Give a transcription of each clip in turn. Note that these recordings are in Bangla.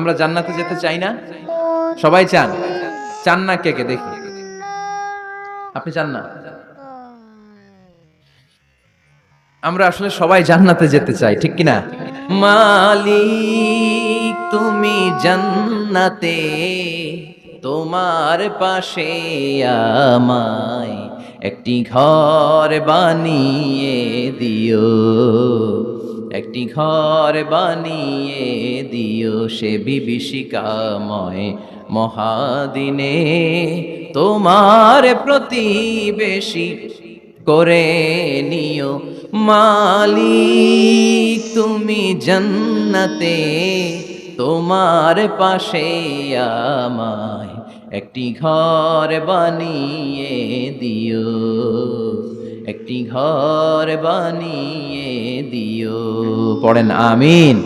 আমরা জান্নাতে যেতে চাই না? সবাই চান? চান না কে কে দেখি? আপনি চান না? আমরা আসলে সবাই জান্নাতে যেতে চাই, ঠিক কিনা? মালিক তুমি জান্নাতে, তোমার পাশে আমায় একটি ঘর বানিয়ে দিও, একটি ঘর বানিয়ে দিও সে বিভীষিকাময় মহাদিনে, তোমার প্রতিবেশী করে নিও। মালিক তুমি জান্নাতে, তোমার পাশে আমায় একটি ঘর বানিয়ে দিও, একটি ঘর বানিয়ে দিও। পড়েন আমিন।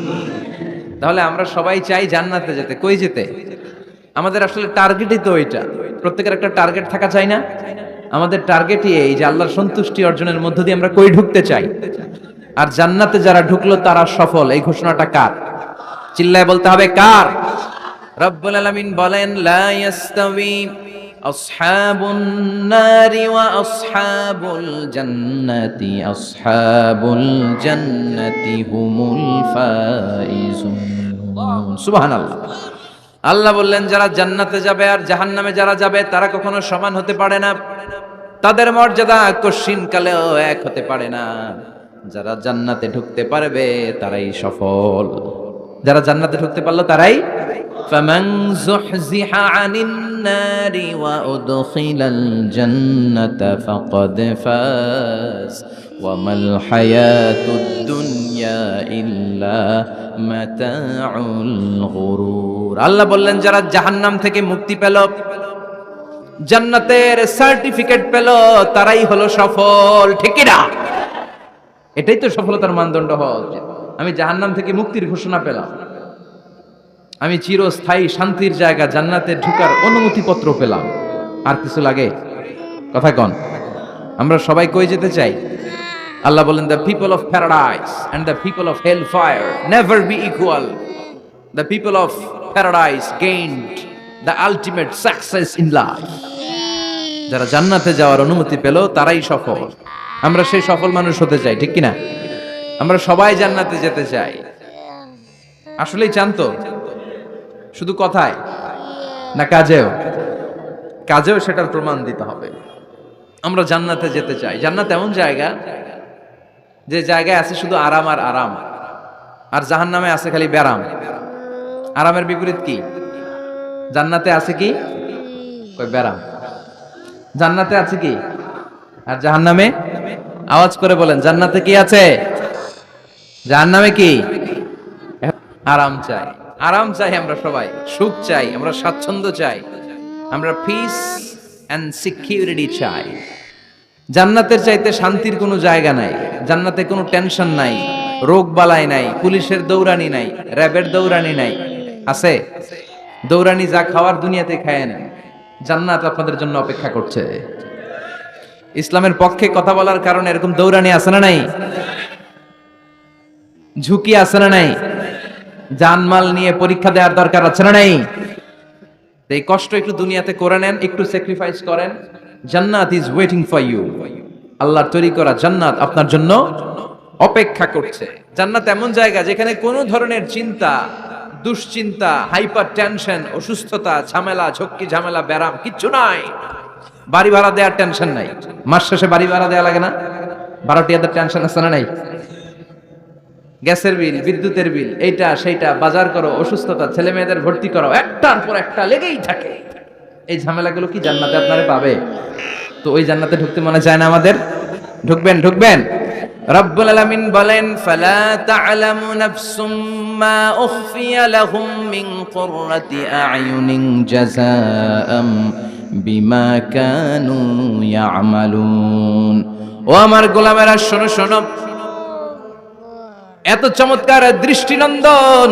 তাহলে আমরা সবাই চাই জান্নাতে যেতে। কই যেতে? আমাদের আসলে টার্গেটই তো ওইটা। প্রত্যেকের একটা টার্গেট থাকা চাই না? আমাদের টার্গেটই এই যে আল্লাহর সন্তুষ্টি অর্জনের মধ্য দিয়ে আমরা কই ঢুকতে চাই। আর জান্নাতে যারা ঢুকলো তারা সফল, এই ঘোষণাটা কার? চিল্লায় বলতে হবে কার? রব্বুল আলামিন বলেন, লা ইয়াস্তাবি আসহাবুন নারি ওয়া আসহাবুল জান্নাতি, আসহাবুল জান্নাতি হুমুল ফাইজুন। সুবহানাল্লাহ। আল্লাহ বললেন যারা জান্নাতে যাবে আর জাহান্নামে যারা যাবে তারা কখনো সমান হতে পারে না, তাদের মর্যাদা কশিনকালেও এক হতে পারে না। যারা জান্নাতে ঢুকতে পারবে তারাই সফল, যারা জান্নাতে ঢুকতে পারলো তারাই। ফামান যুহজিহা আনিন নারি ওয়া উদখিলাল জান্নাতা ফাকাদ ফাজ ওয়া মাল হায়াতুদ দুনিয়া ইল্লা মাতাউল গুরুর। আল্লাহ বললেন যারা জাহান্নাম থেকে মুক্তি পেল, জান্নাতের সার্টিফিকেট পেল, তারাই হলো সফল, ঠিক কি না? এটাই তো সফলতার মানদণ্ড হওয়া উচিত। আমি জাহান্নাম থেকে মুক্তির ঘোষণা পেলাম, আমি চিরস্থায়ী শান্তির জায়গা জান্নাতে ঢোকার অনুমতিপত্র পেলাম, আর কিছু লাগে? কথা কন। আমরা সবাই কই যেতে চাই? আল্লাহ বলেন, the people of paradise and the people of hellfire never be equal. The people of paradise gained the ultimate success in life. যারা জান্নাতে যাওয়ার অনুমতি পেল তারাই সফল। আমরা সেই সফল মানুষ হতে চাই, ঠিক কিনা? আমরা সবাই জান্নাতে যেতে চাই। আসলেই চান তো? শুধু কথায় না কাজেও? কাজেও সেটার প্রমাণ দিতে হবে। আমরা জান্নাতে যেতে চাই। জান্নাত এমন জায়গা যে জায়গায় আছে শুধু আরাম আর আরাম, আর জাহান্নামে আছে খালি ব্যারাম। আরামের বিপরীত কি? জান্নাতে আছে কি? কই ব্যারাম। জান্নাতে আছে কি? আর জাহান্নামে? আওয়াজ করে বলেন, জান্নাতে কি আছে? জাহান্নামে কি? আরাম চাই। আরাম চাই আমরা সবাই, সুখ চাই, আমরা স্বাচ্ছন্দ্য চাই, আমরা পিস এন্ড সিকিউরিটি চাই। জান্নাতের চাইতে শান্তির কোনো জায়গা নাই। জান্নাতে কোনো টেনশন নাই, রোগ বালাই নাই, পুলিশের দৌড়ানি নাই, র্যাবের দৌড়ানি নাই। আছে? দৌড়ানি যা খাওয়ার দুনিয়াতে খায় না, জান্নাত আপনাদের জন্য অপেক্ষা করছে। ইসলামের পক্ষে কথা বলার কারণে এরকম দৌড়ানি আছে না নাই? ঝুঁকি আছে না নাই? জানমাল নিয়ে পরীক্ষা দেওয়ার দরকার আছে না নাই? এই কষ্ট একটু দুনিয়াতে করে নেন, একটু স্যাক্রিফাইস করেন। জান্নাত ইজ ওয়েটিং ফর ইউ। আল্লাহর তৈরি করা জান্নাত আপনার জন্য অপেক্ষা করছে। জান্নাত এমন জায়গা যেখানে কোনো ধরনের চিন্তা, দুশ্চিন্তা, হাইপার টেনশন, অসুস্থতা, ঝামেলা, ঝক্কি ঝামেলা, ব্যারাম কিচ্ছু নাই। বাড়ি ভাড়া দেওয়ার টেনশন নাই। মাস শেষে বাড়ি ভাড়া দেওয়া লাগে না? ভাড়াটিয়াদের টেনশন আছে না নাই? গ্যাসের বিল, বিদ্যুতের বিল, এইটা সেইটা, বাজার করো, অসুস্থতা, ছেলে মেয়েদের ভর্তি করো, একটার পর একটা লেগেই থাকে। এই ঝামেলাগুলো কি জান্নাতে আপনারে পাবে? তো ওই জান্নাতে ঢুকতে মনে চায় না আমাদের? ঢুকবেন, ঢুকবেন। রব্বুল আলামিন বলেন, ফালা তা'লামু নাফসুম মা উখফিয়া লাহুম মিন কুররাতি আ'য়ুনিন জাযাআম বিমা কানু ইয়া'মালুন। ও আমার গোলামেরা শোনো শোনো, এত চমৎকার দৃষ্টিনন্দন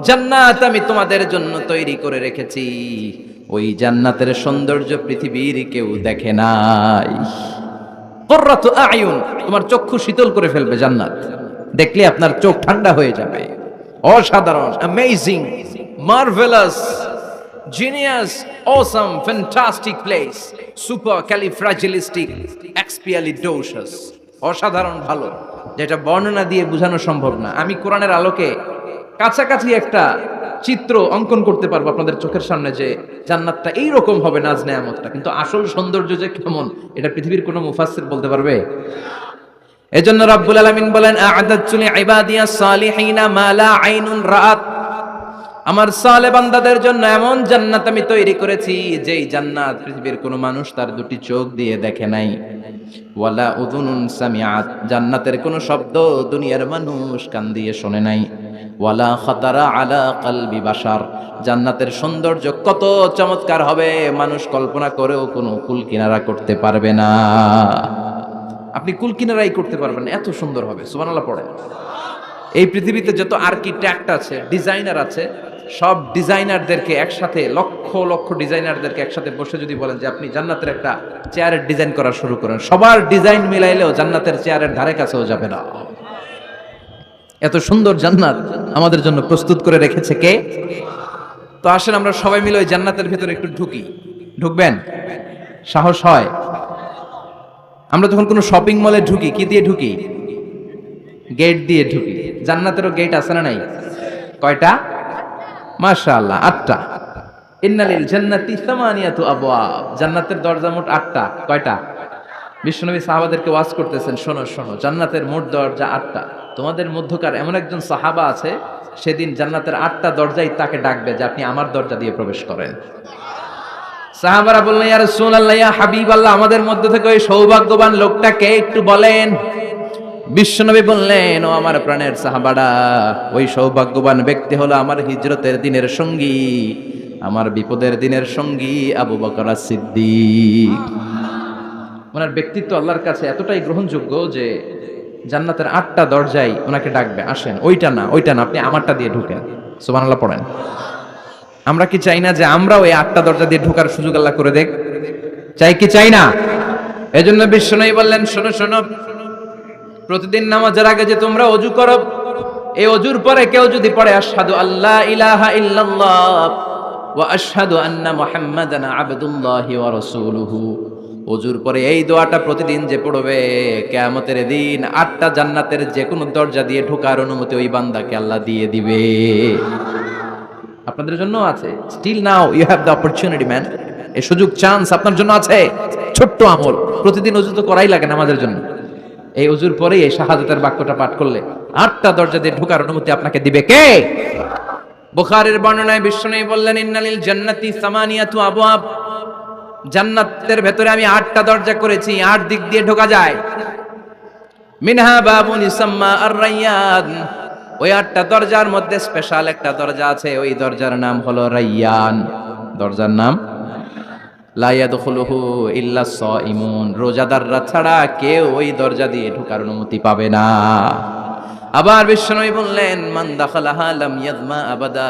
জান্নাত আমি তোমাদের জন্য তৈরি করে রেখেছি। ওই জান্নাতের সৌন্দর্য পৃথিবীর কেউ দেখে নাই। কুররাতু আ'য়ুন, তোমার চক্ষু শীতল করে ফেলবে জান্নাত। দেখলে আপনার চোখ ঠান্ডা হয়ে যাবে। অসাধারণ, amazing, marvellous, genius, awesome, fantastic place, supercalifragilisticexpialidocious, অসাধারণ ভালো, যেটা বর্ণনা দিয়ে বোঝানো সম্ভব না। আমি কোরআনের আলোকে কাছাকাছি একটা চিত্র অঙ্কন করতে পারবো আপনাদের চোখের সামনে যে জান্নাতটা এইরকম হবে, নাজ নেয়ামতটা, কিন্তু আসল সৌন্দর্য যে কেমন এটা পৃথিবীর কোনো মুফাসসির বলতে পারবে? এজন্য রাব্বুল আলামিন বলেন, আ'আদাতু লিইবাদিয়াস সালিহিনা মা লা আইনুন রাআত, আমার সালে বান্দাদের জন্য এমন জান্নাত আমি তৈরি করেছি যেই জান্নাত পৃথিবীর কোনো মানুষ তার দুটি চোখ দিয়ে দেখে নাই। ওয়ালা উযুনুন সামিআত, জান্নাতের কোনো শব্দ দুনিয়ার মানুষ কান দিয়ে শোনে নাই। ওয়ালা খাতারা আলা কলবি বাশার, জান্নাতের সৌন্দর্য কত চমৎকার হবে মানুষ কল্পনা করেও কোনো কুল কিনারা করতে পারবে না। আপনি কুল কিনারাই করতে পারবেন না, এত সুন্দর হবে। সুবহানাল্লাহ পড়ে। এই পৃথিবীতে যত আর্কিটেক্ট আছে, ডিজাইনার আছে, সব ডিজাইনারদেরকে একসাথে, লক্ষ লক্ষ ডিজাইনারদেরকে একসাথে বসে যদি বলেন যে আপনি জান্নাতের একটা চেয়ারের ডিজাইন করা শুরু করেন, সবার ডিজাইন মিলাইলেও জান্নাতের চেয়ারের ধারে কাছেও যাবে না। এত সুন্দর জান্নাত আমাদের জন্য প্রস্তুত করে রেখেছে কে? তো আসেন আমরা সবাই মিলে ওই জান্নাতের ভিতরে একটু ঢুকি। ঢুকবেন? সাহস হয়? আমরা যখন কোনো শপিং মলে ঢুকি, কি দিয়ে ঢুকি? গেট দিয়ে ঢুকি। জান্নাতেরও গেট আছে না নাই? কয়টা? মাশাআল্লাহ, 8টা। ইন্নালিল জান্নাতি সামানিয়াতু আবওয়াব, জান্নাতের দরজা মোট 8টা। কয়টা? বিশ্বনবী সাহাবাদেরকে ওয়াজ করতেছেন, শোনো শোনো, জান্নাতের মোট দরজা 8টা। তোমাদের মধ্যকার এমন একজন সাহাবা আছে, সেদিন জান্নাতের 8টা দরজাই তাকে ডাকবে যে আপনি আমার দরজা দিয়ে প্রবেশ করেন। সাহাবারা বললেন, ইয়া রাসূলুল্লাহ, ইয়া হাবিবাল্লাহ, আমাদের মধ্য থেকে ওই সৌভাগ্যবান লোকটা কে একটু বলেন। বিশ্বনবী বললেন, ও আমার প্রাণের সাহাবারা, ওই সৌভাগ্যবান ব্যক্তি হলো আমার হিজরতের দিনের সঙ্গী, আমার বিপদের দিনের সঙ্গী আবু বকর সিদ্দিক। ওনার ব্যক্তিত্ব আল্লাহর কাছে এতটাই গ্রহণযোগ্য যে জান্নাতের 8টা দরজাই ওনাকে ডাকবে, আসেন। ওইটা না, ওইটা না, আপনি আমারটা দিয়ে ঢুকেন। সুবহানাল্লাহ পড়েন। আমরা কি চাই না যে আমরা ওই 8টা দরজা দিয়ে ঢোকার সুযোগ আল্লাহ করে দেখ? চাই কি চাই না? এজন্য বিশ্বনবী বললেন, শোনো শোনো, প্রতিদিন নামাজের আগে যে তোমরা ওযু করো, এই ওযুর পরে কেউ যদি পড়ে আশহাদু আল্লা ইলাহা ইল্লাল্লাহ ওয়া আশহাদু আন্না মুহাম্মাদান আবদুল্লাহি ওয়া রাসূলুহু, ওযুর পরে এই দোয়াটা প্রতিদিন যে পড়বে, কিয়ামতের দিন 8টা জান্নাতের যে কোনো দরজা দিয়ে ঢোকার অনুমতি ওই বান্দাকে আল্লাহ দিয়ে দিবে। আপনাদের জন্য আছে। Still now you have the opportunity man. এই সুযোগ, চান্স আপনার জন্য আছে। ছোট্ট আমল, প্রতিদিন ওযু তো করাই লাগে নামাজের জন্য। এই ওযুর পরেই এই শাহাদাতের বাক্যটা পাঠ করলে 8টা দরজা দিয়ে ঢোকার অনুমতি আপনাকে দিবে কে? বুখারীর বর্ণনায় বিশ্বনবী বললেন, ইন্নালিল জান্নাতি সামানিয়াতু আবওয়াব, জান্নাতের ভেতরে আমি 8টা দরজা করেছি, 8 দিক দিয়ে ঢোকা যায়। মিনহা বাবুন ইসাম্মা আর-রায়্যান, ওই 8টা দরজার মধ্যে স্পেশাল একটা দরজা আছে, ওই দরজার নাম হলো রায়্যান। দরজার নাম লা ইয়াদখুলুহু ইল্লা সাইমুন, রোজাদাররা ছাড়া কেউ ওই দরজা দিয়ে ঢোকার অনুমতি পাবে না। আবার বিশ্বনবী বললেন, মান দাখালাহা লাম ইয়াযমা আবাদা,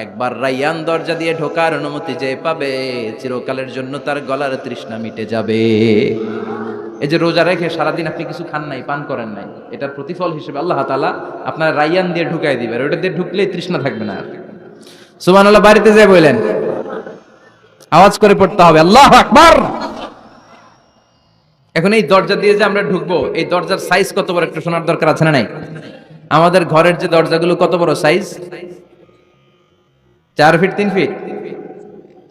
একবার রায়্যান দরজা দিয়ে ঢোকার অনুমতি যে পাবে, চিরকালের জন্য তার গলার তৃষ্ণা মিটে যাবে। এই যে রোজা রেখে সারাদিন আপনি কিছু খান নাই, পান করেন নাই, এটার প্রতিফল হিসেবে আল্লাহ তাআলা আপনার রায়্যান দিয়ে ঢুকাই দিবে। ওটা দিয়ে ঢুকলেই তৃষ্ণা থাকবে না। সুবহানাল্লাহ। বাড়িতে যেয়ে বললেন, আওয়াজ করে পড়তে হবে আল্লাহু আকবার। এখন এই দরজা দিয়ে যে আমরা ঢুকবো, এই দরজার সাইজ কত বড় একটু শোনার দরকার আছে না নাই? আমাদের ঘরের যে দরজাগুলো কত বড় size? 4 feet 3 feet,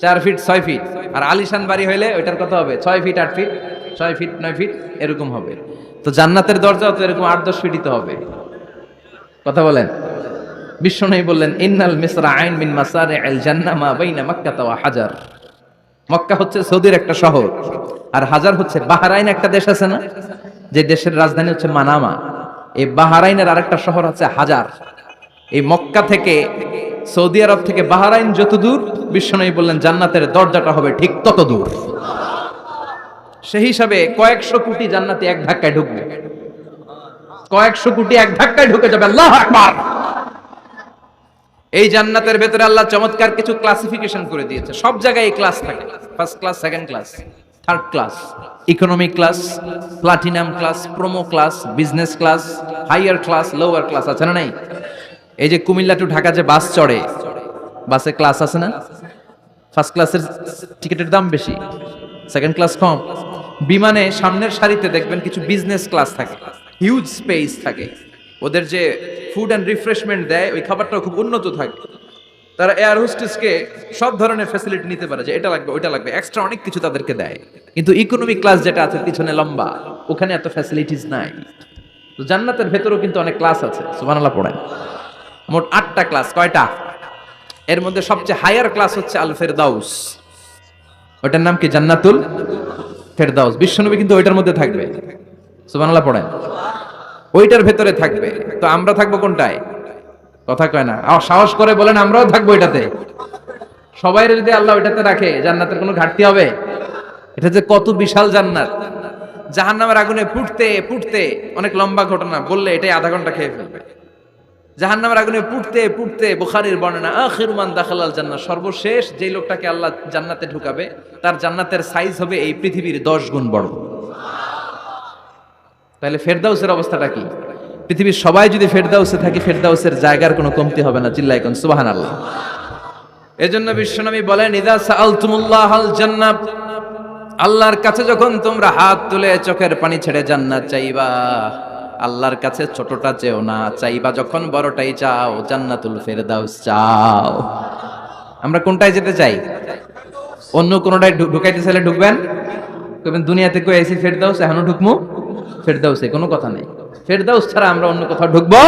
4 feet 6 feet. আর আলিশান বাড়ি হইলে ওইটার কত হবে? 6 ফিট 8 ফিট, 6 ফিট 9 ফিট, এরকম হবে। তো জান্নাতের দরজাও তো এরকম 8-10 ফিটই তো হবে। কথা বলেন। বিশ্বনবী বললেন, ইন্নাল মিসরাআইন মিন মাসারি'আল জান্নাহ মা বাইনা মাক্কাহ ওয়া হাজার। মক্কা হচ্ছে সৌদির একটা শহর, আর হাজার হচ্ছে বাহরাইন, একটা দেশ আছে না, যে দেশের রাজধানী হচ্ছে মানামা। এই বাহরাইনের আরেকটা শহর আছে হাজার। এই মক্কা থেকে, সৌদি আরব থেকে বাহরাইন যত দূর, বিশ্বনবী বললেন জান্নাতের দরজাটা হবে ঠিক তত দূর। সেই হিসাবে কয়েকশো কোটি জান্নাতি এক ধাক্কায় ঢুকবে, কয়েকশো কোটি এক ধাক্কায় ঢুকে যাবে। আল্লাহু আকবার। এই জান্নাতের ভেতরে আল্লাহ চমৎকার কিছু ক্লাসিফিকেশন করে দিয়েছে। সব জায়গায় এই ক্লাস থাকে, first class, second class, third class, economic class, platinum class, promo class, business class, higher class, lower class, আছে না নাই? এই যে কুমিল্লা টু ঢাকা যে বাস চড়ে, বাসে ক্লাস আছে না? ফার্স্ট ক্লাসের টিকিটের দাম বেশি, সেকেন্ড ক্লাস কম। বিমানে সামনের সারিতে দেখবেন কিছু বিজনেস ক্লাস থাকে, হিউজ স্পেস থাকে, ওদের যে ফুড অ্যান্ড রিফ্রেশমেন্ট দেয় ওই খাবারটাও খুব উন্নত থাকে। তারা এয়ার হোস্টেসকে সব ধরনের ফ্যাসিলিটি নিতে পারে, যে এটা লাগবে ওইটা লাগবে, এক্সট্রা অনেক কিছু তাদেরকে দেয়। কিন্তু ইকোনমি ক্লাস যেটা আছে পিছনে লম্বা, ওখানে এত ফ্যাসিলিটিস নাই। তো জান্নাতের ভেতরেও কিন্তু অনেক ক্লাস আছে, সুবহানাল্লাহ পড়েন। মোট 8টা ক্লাস। কয়টা? এর মধ্যে সবচেয়ে হায়ার ক্লাস হচ্ছে আল ফেরদাউস। ওটার নাম কি? জান্নাতুল ফেরদাউস। বিশ্বনবী কিন্তু ওইটার মধ্যে থাকবে, সুবহানাল্লাহ পড়েন। ওইটার ভেতরে থাকবে। তো আমরা থাকবো কোনটায়? কথা কয় না, সাহস করে বলেন আমরাও থাকবো এটাতে। সবাই যদি আল্লাহ ওইটাতে রাখে, জান্নাতের কোনো ঘাটতি হবে? এটা যে কত বিশাল জান্নাত! জাহান্নামের আগুনে পুড়তে পুড়তে, অনেক লম্বা ঘটনা, বললে এটাই আধা ঘন্টা খেয়ে ফেলবে। জাহান্নামের আগুনে পুড়তে পুড়তে, বুখারীর বর্ণনা, আখিরু মান দাখালাল জান্নাহ, সর্বশেষ যেই লোকটাকে আল্লাহ জান্নাতে ঢুকাবে তার জান্নাতের সাইজ হবে এই পৃথিবীর 10 গুণ বড়। তাহলে ফেরদাউসের অবস্থাটা কি? পৃথিবীর সবাই যদি ফেরদাউসে থাকে, ফেরদাউসের জায়গার কোনো কমতি হবে না। চিল্লায় কোন সুবহানাল্লাহ। এজন্য বিশ্বনবী বলেন, ইযা সাআলতুমুল্লাহাল জান্নাত, আল্লাহর কাছে যখন তোমরা হাত তুলে চোখের পানি ছেড়ে জান্নাত চাইবা, আল্লাহর কাছে ছোটটা চেও না, চাইবা যখন বড়টাই চাও, জান্নাতুল ফেরদাউস চাও। আমরা কোনটায় যেতে চাই? অন্য কোনটায় ঢুকাইতে চাইলে ঢুকবেন, কইবেন দুনিয়াতে কই আইছি ফেরদাউস, এখনো ঢুকমু ফেরদাউসে, কোনো কথা নেই। ফেরদাউস ছাড়া আমরা অন্য কোথাও ঢুকবো?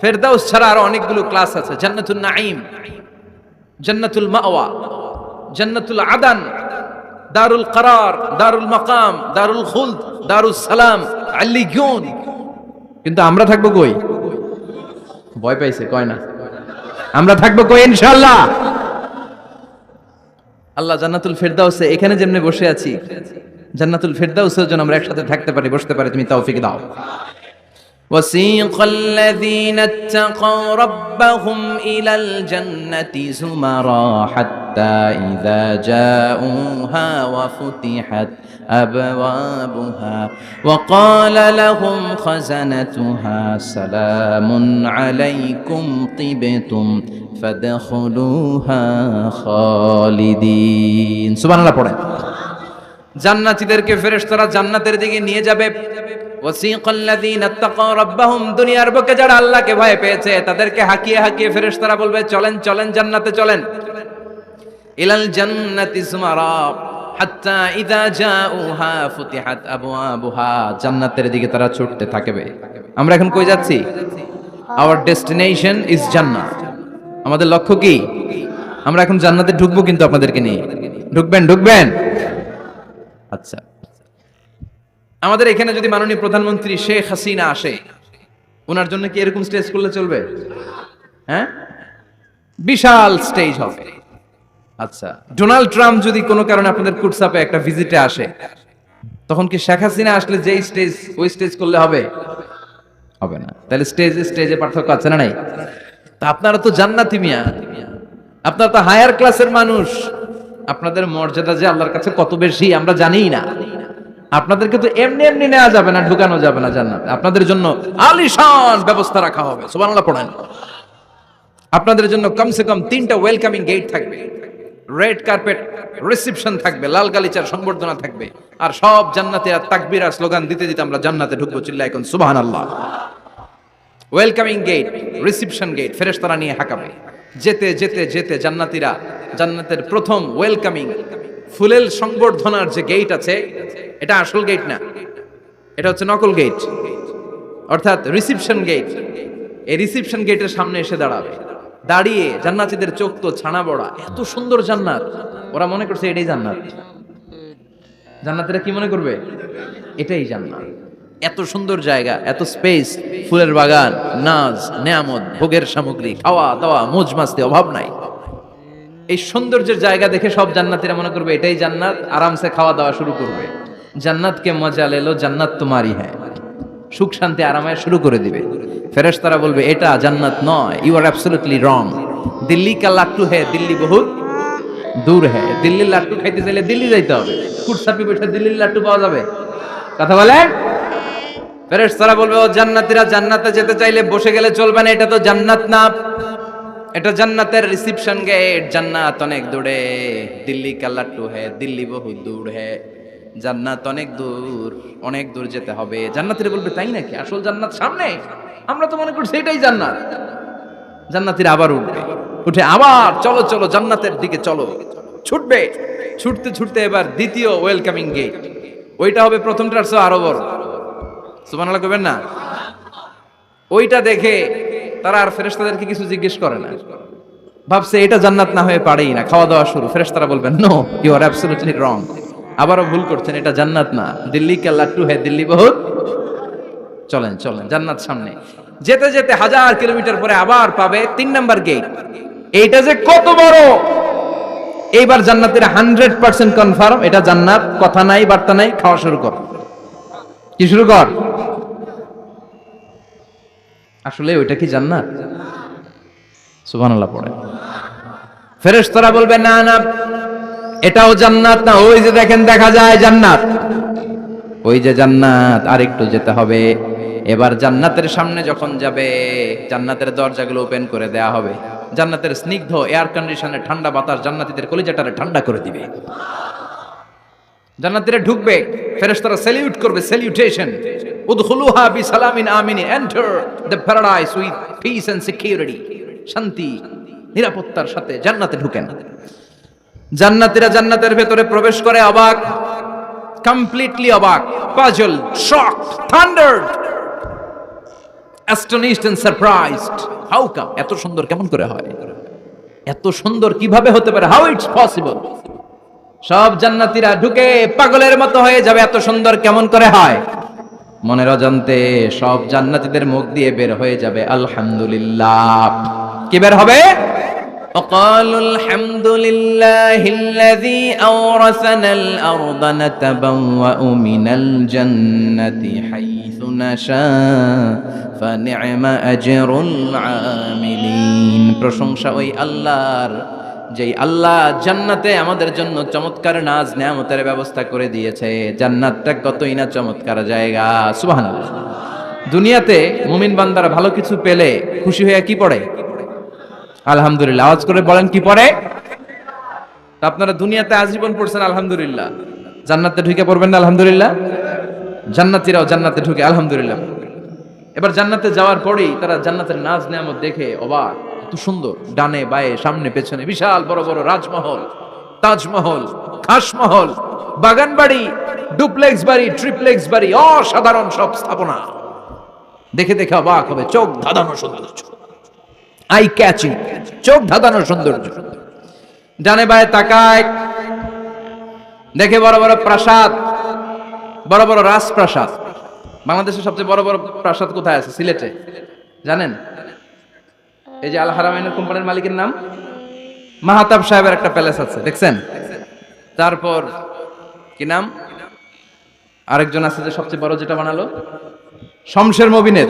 ফেরদাউস ছাড়া আরো অনেকগুলো ক্লাস আছে। জান্নাতুল নাঈম, জান্নাতুল মাওয়া, জান্নাতুল আদান, দারুল করার, দারুল মাকাম, দারুল খুলদ, দারুস সালাম, আল্লিয়ুন। কিন্তু আমরা থাকবো কই? ভয় পাইছে, কয় না। আমরা থাকবো কই? ইনশাআল্লাহ। আল্লাহ জান্নাতুল ফেরদাউসে, এখানে যেমনে বসে আছি, জান্নাতুল ফেরদাউসেও যেন আমরা একসাথে থাকতে পারি, বসতে পারি। তুমি তৌফিক দাও। وسيق الذين اتقوا ربهم إلى الجنة زمرا حتى إذا جاءوها وفتحت أبوابها وقال لهم خزنتها سلام عليكم طبتم فادخلوها خالدين। سبحان الله পড়েন। জান্নাতীদেরকে ফেরেশতারা জান্নাতের দিকে নিয়ে যাবে। ওয়াসিকাল্লাযীনা ইত্তাকাউ রাব্বাহুম, দুনিয়ার বুকে যারা আল্লাহকে ভয় পেয়েছে তাদেরকে হাঁকিয়ে হাঁকিয়ে ফেরেশতারা বলবে, চলেন চলেন জান্নাতে চলেন। ইলাল জান্নাতি যুমারা হাত্তা ইযা জাউহা ফুতিহাত আবওয়াবুহা, জান্নাতের দিকে তারা ছুটতে থাকবে। আমরা এখন কই যাচ্ছি? আওয়ার ডেস্টিনেশন ইজ জান্নাত। আমাদের লক্ষ্য কি? আমরা এখন জান্নাতে ঢুকবো, কিন্তু আপনাদেরকে নিয়ে। ঢুকবেন? ঢুকবেন? আচ্ছা, আমাদের এখানে যদি মাননীয় প্রধানমন্ত্রী শেখ হাসিনা আসে, ওনার জন্য কি এরকম স্টেজ করলে চলবে? হ্যাঁ, বিশাল স্টেজ হবে। আচ্ছা, ডোনাল্ড ট্রাম্প যদি কোনো কারণে আপনাদের কুটসাপে একটা ভিজিটে আসে, তখন কি শেখ হাসিনা আসলে যেই স্টেজ, ওই স্টেজ করলে হবে? হবে না। তাহলে স্টেজে পার্থক্য আছে না নাই? তা আপনারা তো জান্নাতি মিয়া, আপনারা তো হায়ার ক্লাসের মানুষ, আপনাদের মর্যাদা যে আল্লাহর কাছে কত বেশি আমরা জানিই না। আপনাদেরকে তো এমনি এমনি নেওয়া যাবে না, ঢুকানো যাবে না জান্নাতে। আপনাদের জন্য আলিশান ব্যবস্থা রাখা হবে। সুবহানাল্লাহ পড়েন। আপনাদের জন্য কমসে কম 3টা ওয়েলকামিং গেট থাকবে, রেড কার্পেট রিসেপশন থাকবে, লাল গালিচার সংবর্ধনা থাকবে, আর সব জান্নাতীরা তাকবীর আর স্লোগান দিতে দিতে আমরা জান্নাতে ঢুকবো। চিল্লায় এখন সুবহানাল্লাহ। ওয়েলকামিং গেট, রিসেপশন গেট ফেরেশতারা নিয়ে হাঁকাবে। যেতে যেতে যেতে জান্নাতীরা জান্নাতের প্রথম ওয়েলকামিং ফুলেল সংবর্ধনার যে গেট আছে, এটা আসল গেট না, এটা হচ্ছে নকল গেট, অর্থাৎ রিসেপশন গেট। এই রিসেপশন গেটের সামনে এসে দাঁড়াবে। দাঁড়িয়ে জান্নাতীদের চোখ তো ছানা বড়া, এত সুন্দর জান্নাত, ওরা মনে করছে এটাই জান্নাত। জান্নাতীরা কি মনে করবে? এটাই জান্নাত। এত সুন্দর জায়গা, এত স্পেস, ফুলের বাগান, নাজ নেয়ামত, ভোগের সামগ্রী, খাওয়া দাওয়া, মৌজ মাস্তি, অভাব নাই। এই সৌন্দর্যের জায়গা দেখে সব জান্নাতীরা মনে করবে এটাই জান্নাত, আরামসে খাওয়া দাওয়া শুরু করবে। জান্নাতকে মজা লেলো, জান্নাত তোমারই হ্যাঁ, সুখ শান্তি আরামায় শুরু করে দিবে। ফেরেশতারা বলবে এটা জান্নাত নয়, you are absolutely wrong. Delhi কা লাট্টু হ্যাঁ, দিল্লি বহুত দূর হ্যাঁ। দিল্লির লাট্টু খাইতে চাইলে দিল্লি যাইতে হবে, কুটসাপি বসে দিল্লির লাট্টু পাওয়া যাবে? কথা বলেন। ফেরেশতারা বলবে ও জান্নাতীরা, জান্নাতে যেতে চাইলে বসে গেলে চলবে না, এটা তো জান্নাত না। এটা জান্নাতের রিসেপশন গেট। জান্নাত অনেক দূরে, দিল্লি কা লাট্টু হ্যায়, দিল্লি বহুত দূর হ্যায়। জান্নাত অনেক দূর, অনেক দূর যেতে হবে। জান্নাতীরা বলবে তাই নাকি, আসল জান্নাত সামনে? আমরা তো মনে করছি এটাই জান্নাত। জান্নাতীরা আবার উঠবে, উঠে আবার চলো চলো জান্নাতের দিকে চলো, ছুটবে। ছুটতে ছুটতে এবার দ্বিতীয় ওয়েলকামিং গেট, ওইটা হবে প্রথমটার চেয়ে আরো বড়। সুবহানাল্লাহ কইবেন না? ওইটা দেখে তারা আর ফেরেশতাদেরকে কিছু জিজ্ঞেস করে না, ভাবছে এটা জান্নাত না হয়ে পারেই না। খাওয়া দাওয়া শুরু। ফেরেশতারা বলবেন no, you are absolutely wrong, আবারও ভুল করছেন, এটা জান্নাত না, দিল্লি কা লাট্টু হ্যায়, দিল্লি বহুত। চলেন চলেন, জান্নাত সামনে। যেতে যেতে 1000 কিলোমিটার পরে আবার পাবে 3 নাম্বার গেট। এইটা যে কত বড়, এইবার জান্নাতীরা 100% কনফার্ম এটা জান্নাত। কথা নাই বার্তা নাই, খাওয়া শুরু কর। কি শুরু কর? আসলে ওইটা কি জান্নাত? সুবহানাল্লাহ পড়ে। ফেরেশতারা বলবে না না, এটাও জান্নাত না। ওই যে দেখেন, দেখা যায় জান্নাত, ওই যে জান্নাত। আরেকটু যেতে হবে। এবার জান্নাতের সামনে যখন যাবে, জান্নাতের দরজাগুলো ওপেন করে দেয়া হবে। জান্নাতের স্নিগ্ধ এয়ার কন্ডিশনে ঠান্ডা বাতাস জান্নাতীদের কলিজাটারে ঠান্ডা করে দিবে। জান্নাতীরা ঢুকবে, ফেরেশতারা স্যালিউট করবে, স্যালিউটেশন। উদখুলুহা বিসালামিন আমিনিন, enter the paradise with peace and security. শান্তি নিরাপত্তার সাথে জান্নাতে ঢুকেন। জান্নাতীরা জান্নাতের ভেতরে প্রবেশ করে অবাক, কমপ্লিটলি অবাক, puzzle, shocked, thundered, astonished and surprised. How come? এত সুন্দর কেমন করে হয়? এত সুন্দর কিভাবে হতে পারে? How it's possible? সব জান্নাতীরা ঢুকে পাগলের মতো হয়ে যাবে, এত সুন্দর কেমন করে হয়। মনের অজান্তে সব জান্নাতীদের মুখ দিয়ে বের হয়ে যাবে আলহামদুলিল্লাহ। কি বের হবে? وقالوا الحمد لله الذي أورثنا الأرض نتبوأ من الجنة حيث نشاء فنعم أجر العاملين। প্রশংসা ওই আল্লাহর, যেই আল্লাহ জান্নাতে আমাদের জন্য চমৎকার নাজ নেয়ামতের ব্যবস্থা করে দিয়েছে। জান্নাতটা কতই না চমৎকার জায়গা। সুবহানাল্লাহ। দুনিয়াতে মুমিন বান্দারা ভালো কিছু পেলে খুশি হয়ে কি পড়ে? আলহামদুলিল্লাহ। আওয়াজ করে বলেন কি পড়ে? আপনারা দুনিয়াতে আজীবন পড়ছেন আলহামদুলিল্লাহ, জান্নাতে ঢুকে পড়বেন না আলহামদুলিল্লাহ? জান্নাতীরাও জান্নাতে ঢুকে আলহামদুলিল্লাহ। এবার জান্নাতে যাওয়ার পরেই তারা জান্নাতের নাজ নেয়ামত দেখে অবাক। এত সুন্দর, ডানে বায়ে সামনে পেছনে বিশাল বড় বড় রাজমহল, তাজমহল, খাসমহল, বাগান বাড়ি, ডুপ্লেক্স বাড়ি, ট্রিপ্লেক্স বাড়ি, অসাধারণ সব স্থাপনা। দেখে দেখে অবাক হবে, চোখ ধাঁধানো সৌন্দর্য, আই ক্যাচিং, চোখ ধাঁধানো সৌন্দর্য। ডানে বায়ে তাকায়, দেখে বড় বড় প্রাসাদ, বড় বড় রাজপ্রাসাদ। বাংলাদেশের সবচেয়ে বড় বড় প্রাসাদ কোথায় আছে? সিলেটে, জানেন? এই যে আল হারামাইনের কোম্পানির মালিকের নাম মাহাতাব সাহেবের একটা প্যালেস আছে, দেখছেন? তারপর কি নাম আরেকজন আছে যে সবচেয়ে বড় যেটা বানালো, শমশের মবিনের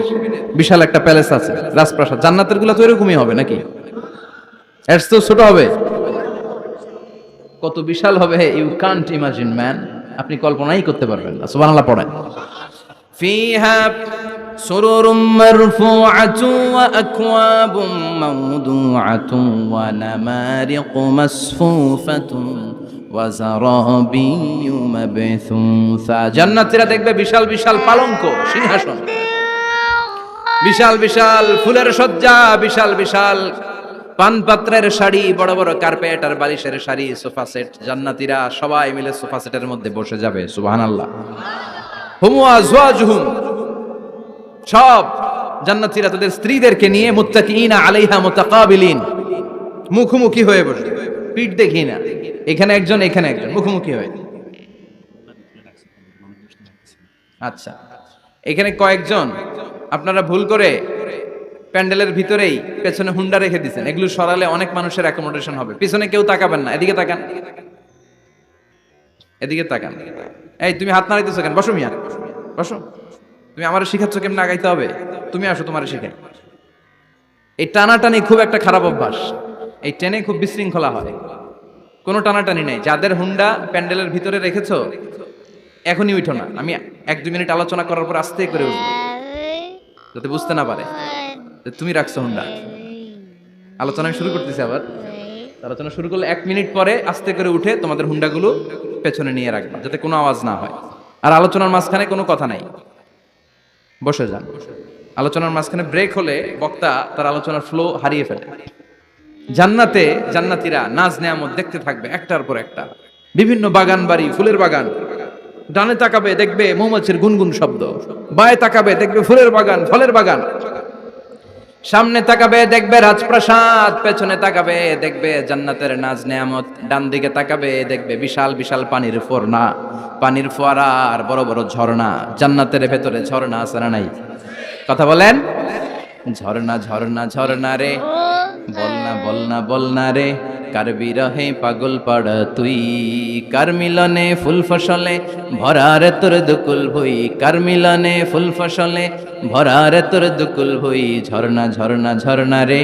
বিশাল একটা প্যালেস আছে, রাজপ্রাসাদ। জান্নাতের গুলা তো এরকমই হবে নাকি? এর তো ছোট হবে, কত বিশাল হবে ইউ কান্ট ইমাজিন ম্যান, আপনি কল্পনাই করতে পারবেন না। সুবহানাল্লাহ পড়েন। ফিহা সুরুরুম মারফুআতুন ওয়া আকওয়াবুম মাওদুআতুন ওয়া নামারিকু মাসফুফাতুন ওয়া যারাবিয়্যু মাবথুসা। জান্নাতীরা দেখবে বিশাল বিশাল পালঙ্ক, সিংহাসন, বিশাল বিশাল ফুলের সজ্জা, বিশাল বিশাল পানপাত্রের শাড়ি, বড় বড় কার্পেট আর বালিশের শাড়ি, সোফা সেট। জান্নাতীরা সবাই মিলে সোফা সেটের মধ্যে বসে যাবে। সুবহানাল্লাহ। হুম ওয়া আজওয়াজুহুম, সব জান্নাতীরা তাদের স্ত্রীদেরকে নিয়ে মুত্তাকিইনা আলাইহা মুতাকাবিলিন, মুখোমুখি হয়ে বসে, পিঠ দেখি না, এখানে একজন এখানে একজন, মুখোমুখি হয়ে। আচ্ছা, এখানে কয়েকজন আপনারা ভুল করে প্যান্ডেলের ভিতরেই পেছনে হুন্ডা রেখে দিচ্ছেন। এগুলো সরালে অনেক মানুষের অ্যাকোমোডেশন হবে। পিছনে কেউ তাকাবেন না, এদিকে তাকান, এদিকে তাকান। এই তুমি হাত নাড়াইতেছো কেন? বসো মিয়া, বসো। তুমি আমারে শিখাচ্ছ কেমনে আগাইতে হবে? তুমি আসো, তোমারে শিখাই। এই টানাটানি খুব একটা খারাপ অভ্যাস। এই টেনে খুব বিশৃঙ্খলা হয়। কোনো টানাটানি নেই। যাদের হুন্ডা প্যান্ডেলের ভিতরে রেখেছো এখনই উঠো না। আমি 1-2 মিনিট আলোচনা করার পর আস্তে করে উঠবো, যাতে বুঝতে না পারে তুমি রাখছো হুন্ডা। আলোচনা শুরু করতেছি আবার। আলোচনা শুরু করলে 1 মিনিট পরে আস্তে করে উঠে তোমাদের হুন্ডাগুলো পেছনে নিয়ে রাখবা, যাতে কোনো আওয়াজ না হয়। আর আলোচনার মাঝখানে কোনো কথা নাই, বসে যান। আলোচনার মাঝখানে ব্রেক হলে বক্তা তার আলোচনার ফ্লো হারিয়ে ফেলে। জান্নাতে জান্নাতীরা নাজ নেয়ামত দেখতে থাকবে একটার পর একটা, বিভিন্ন বাগান বাড়ি, ফুলের বাগান। ডানে তাকাবে দেখবে মৌমাছির গুনগুন শব্দ, বায়ে তাকাবে দেখবে ফুলের বাগান, ফলের বাগান। সামনে তাকাবে দেখবে রাজপ্রাসাদ, পেছনে তাকাবে দেখবে জান্নাতের নাজ নেয়ামত, ডান দিকে তাকাবে দেখবে বিশাল বিশাল পানির ফোয়ারা, পানির ফোয়ারা আর বড় বড় ঝর্ণা। জান্নাতের ভেতরে ঝর্ণা আছে না নাই? কথা বলেন। ঝর্ণা ঝর্ণা ঝর্ণা রে, বলনা বলনা বলনা রে, কার বিরহে পাগল পাড়া তুই, কার মিলনে ফুল ফসলে ভরা রে তোর দুকুল ভুই, কার মিলনে ফুল ফসলে ভরা রে তোর দুকুল ভুই। ঝর্ণা ঝর্ণা ঝর্ণা রে,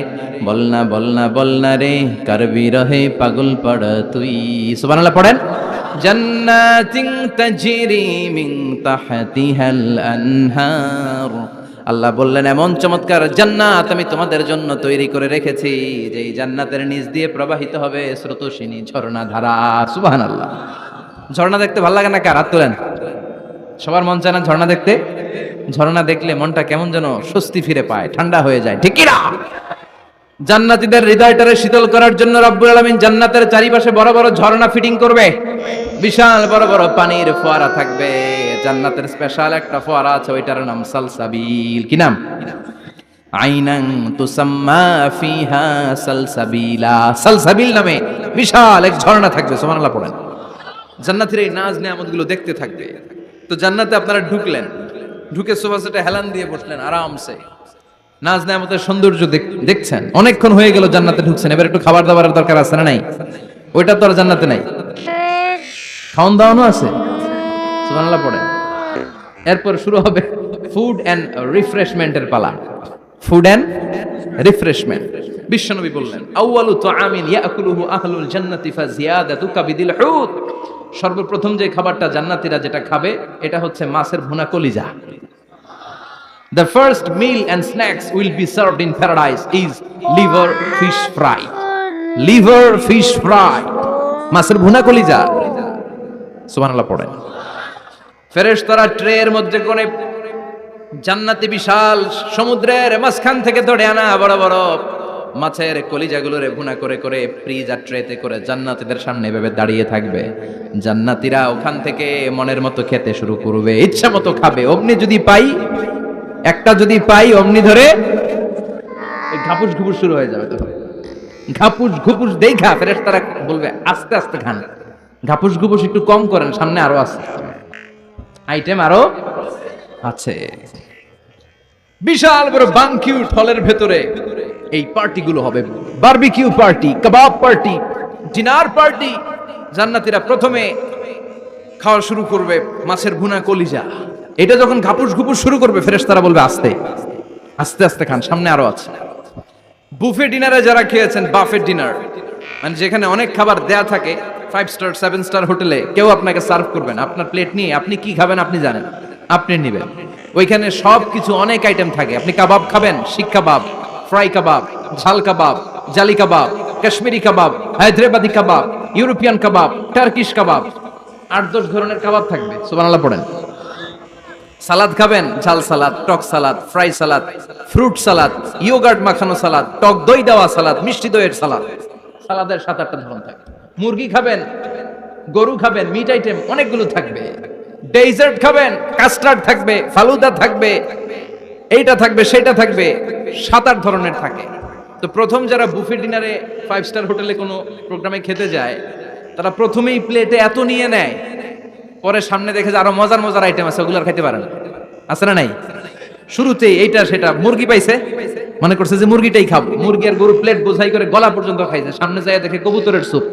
বলনা বলনা বলনা রে, কার বিরহে পাগল পাড়া তুই। সুবহানাল্লাহ পড়েন। জান্নাতিন তাজরি মিন তাহতিহাল আনহার, আল্লাহ বললেন এমন চমৎকার জান্নাত আমি তোমাদের জন্য তৈরি করে রেখেছি, যে এই জান্নাতের নিচ দিয়ে প্রবাহিত হবে স্রোতস্বিনী ঝর্ণা ধারা। সুবহানাল্লাহ। ঝর্ণা দেখতে ভালো লাগে না কার? হাত তোলেন। সবার মন চায় না ঝর্ণা দেখতে? ঝর্ণা দেখলে মনটা কেমন যেন স্বস্তি ফিরে পায়, ঠান্ডা হয়ে যায়, ঠিক কি না? জান্নাতীদের হৃদয়টারে শীতল করার জন্য রব্বুল আলামিন জান্নাতের চারিপাশে বড় বড় ঝর্ণা ফিটিং করবে, বিশাল বড় বড় পানির ফোয়ারা থাকবে। জান্নাতের স্পেশাল একটা ফোয়ারা আছে, ওইটার নাম সালসাবিল। কি নাম? আইনান তুসাম্মা ফিহা সালসাবিলা। সালসাবিল নামে বিশাল এক ঝর্ণা থাকবে। সুবহানাল্লাহ পড়েন। জান্নাতের এই নাজ নেয়ামতগুলো দেখতে থাকবে। তো জান্নাতে আপনারা ঢুকলেন, ঢুকে সোফা সেটে হেলান দিয়ে বসলেন আরামসে, নাজ নেয়ামতের সৌন্দর্য দেখছেন। অনেকক্ষণ হয়ে গেল জান্নাতে ঢুকছেন, এবার একটু খাবার দাবারের দরকার আছে না নাই? ওইটা তো আর জান্নাতে নাই। খাওয়ান দাওয়ানো আছে। সুবহানাল্লাহ পড়েন। এরপর শুরু হবে ফুড এন্ড রিফ্রেশমেন্টের পালা। Food and refreshment. বিশ্বনবী বললেন আউয়ালু তুআমিন ইয়াকুলুহু আহলুল জান্নাতি ফাজিয়াদাতু কাবিদিল হুত, সর্বপ্রথম যে খাবারটা জান্নাতীরা যেটা খাবে এটা হচ্ছে মাছের ভুনা কলিজা। The first meal and snacks will be served in paradise is liver fish fry. Liver fish fry, মাছের ভুনা কলিজা। সুবহানাল্লাহ পড়েন। ফেরেশতারা ট্রের মধ্যে করে জান্নাতি বিশাল সমুদ্রের মাঝখান থেকে ধরে আনা বড় বড় মাছের কলিজাগুলোরে ভুনা করে করে ফ্রিজ আর ট্রেতে করে জান্নাতীদের সামনে এভাবে দাঁড়িয়ে থাকবে। জান্নাতীরা ওখান থেকে মনের মতো খেতে শুরু করবে, ইচ্ছা মতো খাবে। অমনি যদি পাই, একটা যদি পাই, অমনি ধরে ঘাপুস ঘুপুস শুরু হয়ে যাবে। তখন ঘাপুস ঘুপুস দেখা ফেরেশতারা বলবে আস্তে আস্তে খান, ঘাপুস ঘুপুস একটু কম করেন, সামনে আরো আছে আইটেম, আরো আছে। বিশাল বড় বানকিউট হলের ভেতরে এই পার্টিগুলো হবে, বারবিকিউ পার্টি, কাবাব পার্টি, ডিনার পার্টি। জান্নাতীরা প্রথমে খাওয়া শুরু করবে মাছের ভুনা কলিজা। এটা যখন ঘাপুস ঘুপুস শুরু করবে ফেরেশতারা বলবে আস্তে আস্তে আস্তে খান, সামনে আরো আছে। বুফে ডিনারে যারা খেয়েছেন, বাফেট ডিনার মানে যেখানে অনেক খাবার দেয়া থাকে, 5 স্টার 7 স্টার হোটেলে কেউ আপনাকে সার্ভ করবেন, আপনার প্লেট নিয়ে আপনি কি খাবেন আপনি জানেন, আপনি নেবেন। ওইখানে সব কিছু অনেক আইটেম থাকে। আপনি কাবাব খাবেন, শিক কাবাব, ফ্রাই কাবাব, ঝাল কাবাব, জালি কাবাব, কাশ্মীরি কাবাব, হায়দ্রাবাদি কাবাব, ইউরোপিয়ান কাবাব, টার্কিশ কাবাব, 8-10 ধরনের কাবাব থাকবে। সুবহানাল্লাহ পড়েন। সালাদ খাবেন, ঝাল সালাদ, টক salad, fry salad, fruit salad, yoghurt মাখানো সালাদ, টক দই দেওয়া সালাদ, মিষ্টি দইয়ের সালাদ। সালাদের 7-8টা ধরন থাকে। মুরগি খাবেন, গরু খাবেন, মিট আইটেম অনেকগুলো থাকবে। ডেজার্ট খাবেন, কাস্টার্ড থাকবে, ফালুদা থাকবে, এইটা থাকবে, সেটা থাকবে, 7-8 ধরনের থাকে। তো প্রথম যারা বুফে ডিনারে 5 স্টার হোটেলে কোনো প্রোগ্রামে খেতে যায়, তারা প্রথমেই প্লেটে এত নিয়ে নেয়, পরে সামনে দেখে যে আরো মজার মজার আইটেম আছে, ওগুলো আর খাইতে পারে না। আছে না নাই? শুরুতেই এইটা সেটা মুরগি পাইছে, মনে করছে যে মুরগিটাই খাবো, মুরগি আর গরু প্লেট বোঝাই করে গলা পর্যন্ত খাইছে। সামনে যায় দেখে কবুতরের স্যুপ,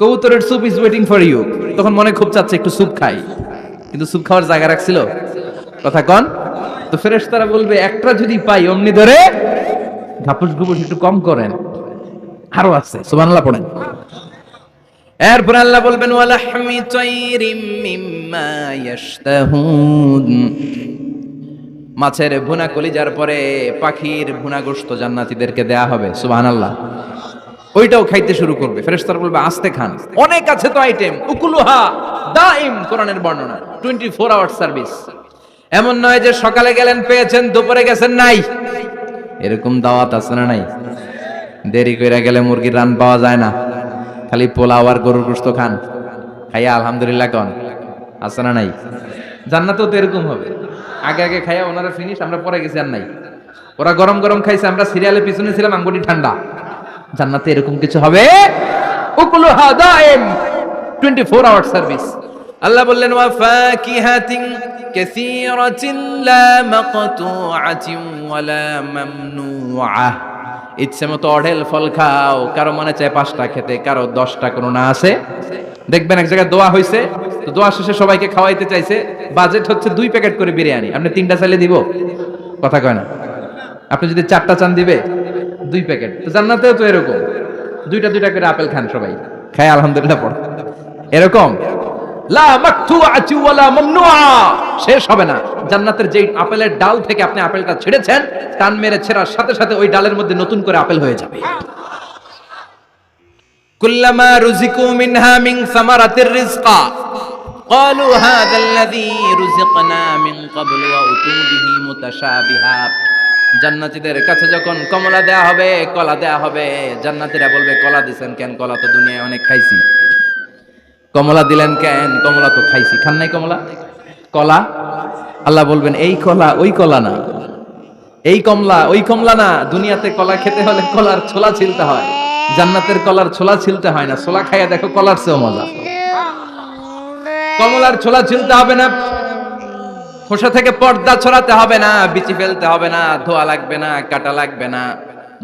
কবুতরের soup is waiting for you. তখন মনে খুব চাচ্ছে একটু স্যুপ খাই, কিন্তু স্যুপ খাওয়ার জায়গা রাখছিল? কথা কন। তো ফেরেশতারা বলবে একটা যদি পাই, অমনি ধরে ঘাপুস ঘুপুস একটু কম করেন, আরো আছে। সুবহানাল্লাহ পড়েন। এরপর আল্লাহ বলবেন ওয়ালাহমি তাইরিম মিম্মা ইয়াশতাহুন, মাছের ভুনা কলিজার পরে পাখির ভুনা গোশত জান্নাতীদেরকে দেয়া হবে, সুবহানাল্লাহ। ওইটাও খাইতে শুরু করবে, ফেরেশতারা বলবে আস্তে খান, অনেক আছে তো আইটেম। উকুলুহা দাইম, কোরআনের বর্ণনা 24 আওয়ার সার্ভিস। এমন নয় যে সকালে গেলেন পেয়েছেন, দুপুরে গেছেন নাই, এরকম দাওয়াত আছে না নাই? দেরি কইরা গেলে মুরগির রান পাওয়া যায় না, খালি পোলাও আর গরুর গোশত খান, খাইয়া আলহামদুলিল্লাহ কন, আছে না নাই? জান্নাতেও তো এরকম হবে, আগে আগে খাইয়া ওনারা ফিনিশ, আমরা পরে গেছি আর নাই। ওরা গরম গরম খাইছে, আমরা সিরিয়ালে পিছনে ছিলাম, আঙ্গুটি ঠান্ডা। জান্নাতে এরকম কিছু হবে, উকুলুহা দাইম 24 আওয়ার সার্ভিস। আল্লাহ বললেন ওয়া ফাকিহাতিন কাসীরাতিন লা মাকতুআতিন ওয়ালা মামনুআহ। ইচ্ছে মতো অঢেল ফল খাও, কারো মনে চায় 5টা খেতে, কারো 10টা, কোনো না আছে। দেখবেন এক জায়গায় দোয়া হইছে, তো দোয়া শেষে সবাইকে খাওয়াইতে চাইছে, বাজেট হচ্ছে 2 প্যাকেট করে বিরিয়ানি, আপনি 3টা চাইলে দিব? কথা কয় না। আপনি যদি 4টা চান দিবে 2 প্যাকেট। তো জান্নাতেও তো এরকম, 2টা করে আপেল খান সবাই, খায় আলহামদুলিল্লাহ পড়। এরকম লা মাকতুআতি ওয়ালা মামনুআ, শেষ হবে না। জান্নাতের যেই আপেলের ডাল থেকে আপনি আপেলটা ছেড়েছেন, টান মেরে ছেড়ার সাথে সাথে ওই ডালের মধ্যে নতুন করে আপেল হয়ে যাবে। কুল্লামা রুজিকু মিনহা মিন সামারাতির রিজকা ক্বালু হাযাল্লাযী রুজিকনা মিন ক্বাবলু ওয়া উতু বিহি মুতাশাবিহা। জান্নাতীদের কাছে যখন কমলা দেয়া হবে, কলা দেয়া হবে, জান্নাতীরা বলবে কলা দিবেন কেন? কলা তো দুনিয়ায় অনেক খাইছি। কমলা দিলেন কেন? কমলা তো খাইছি। খান নাই কমলা? কলা? আল্লাহ বলবেন এই কলা ওই কলা না, এই কমলা ওই কমলা না। দুনিয়াতে কলা খেতে হলে কলার ছোলা ছিলতে হয়, জান্নাতের কলার ছোলা ছিলতে হয় না। ছোলা খাইয়া দেখো, কলার চেয়েও মজা। কমলার ছোলা ছিলতে হবে না, খোসা থেকে পর্দা ছড়াতে হবে না, বিচি ফেলতে হবে না, ধোয়া লাগবে না, কাটা লাগবে না।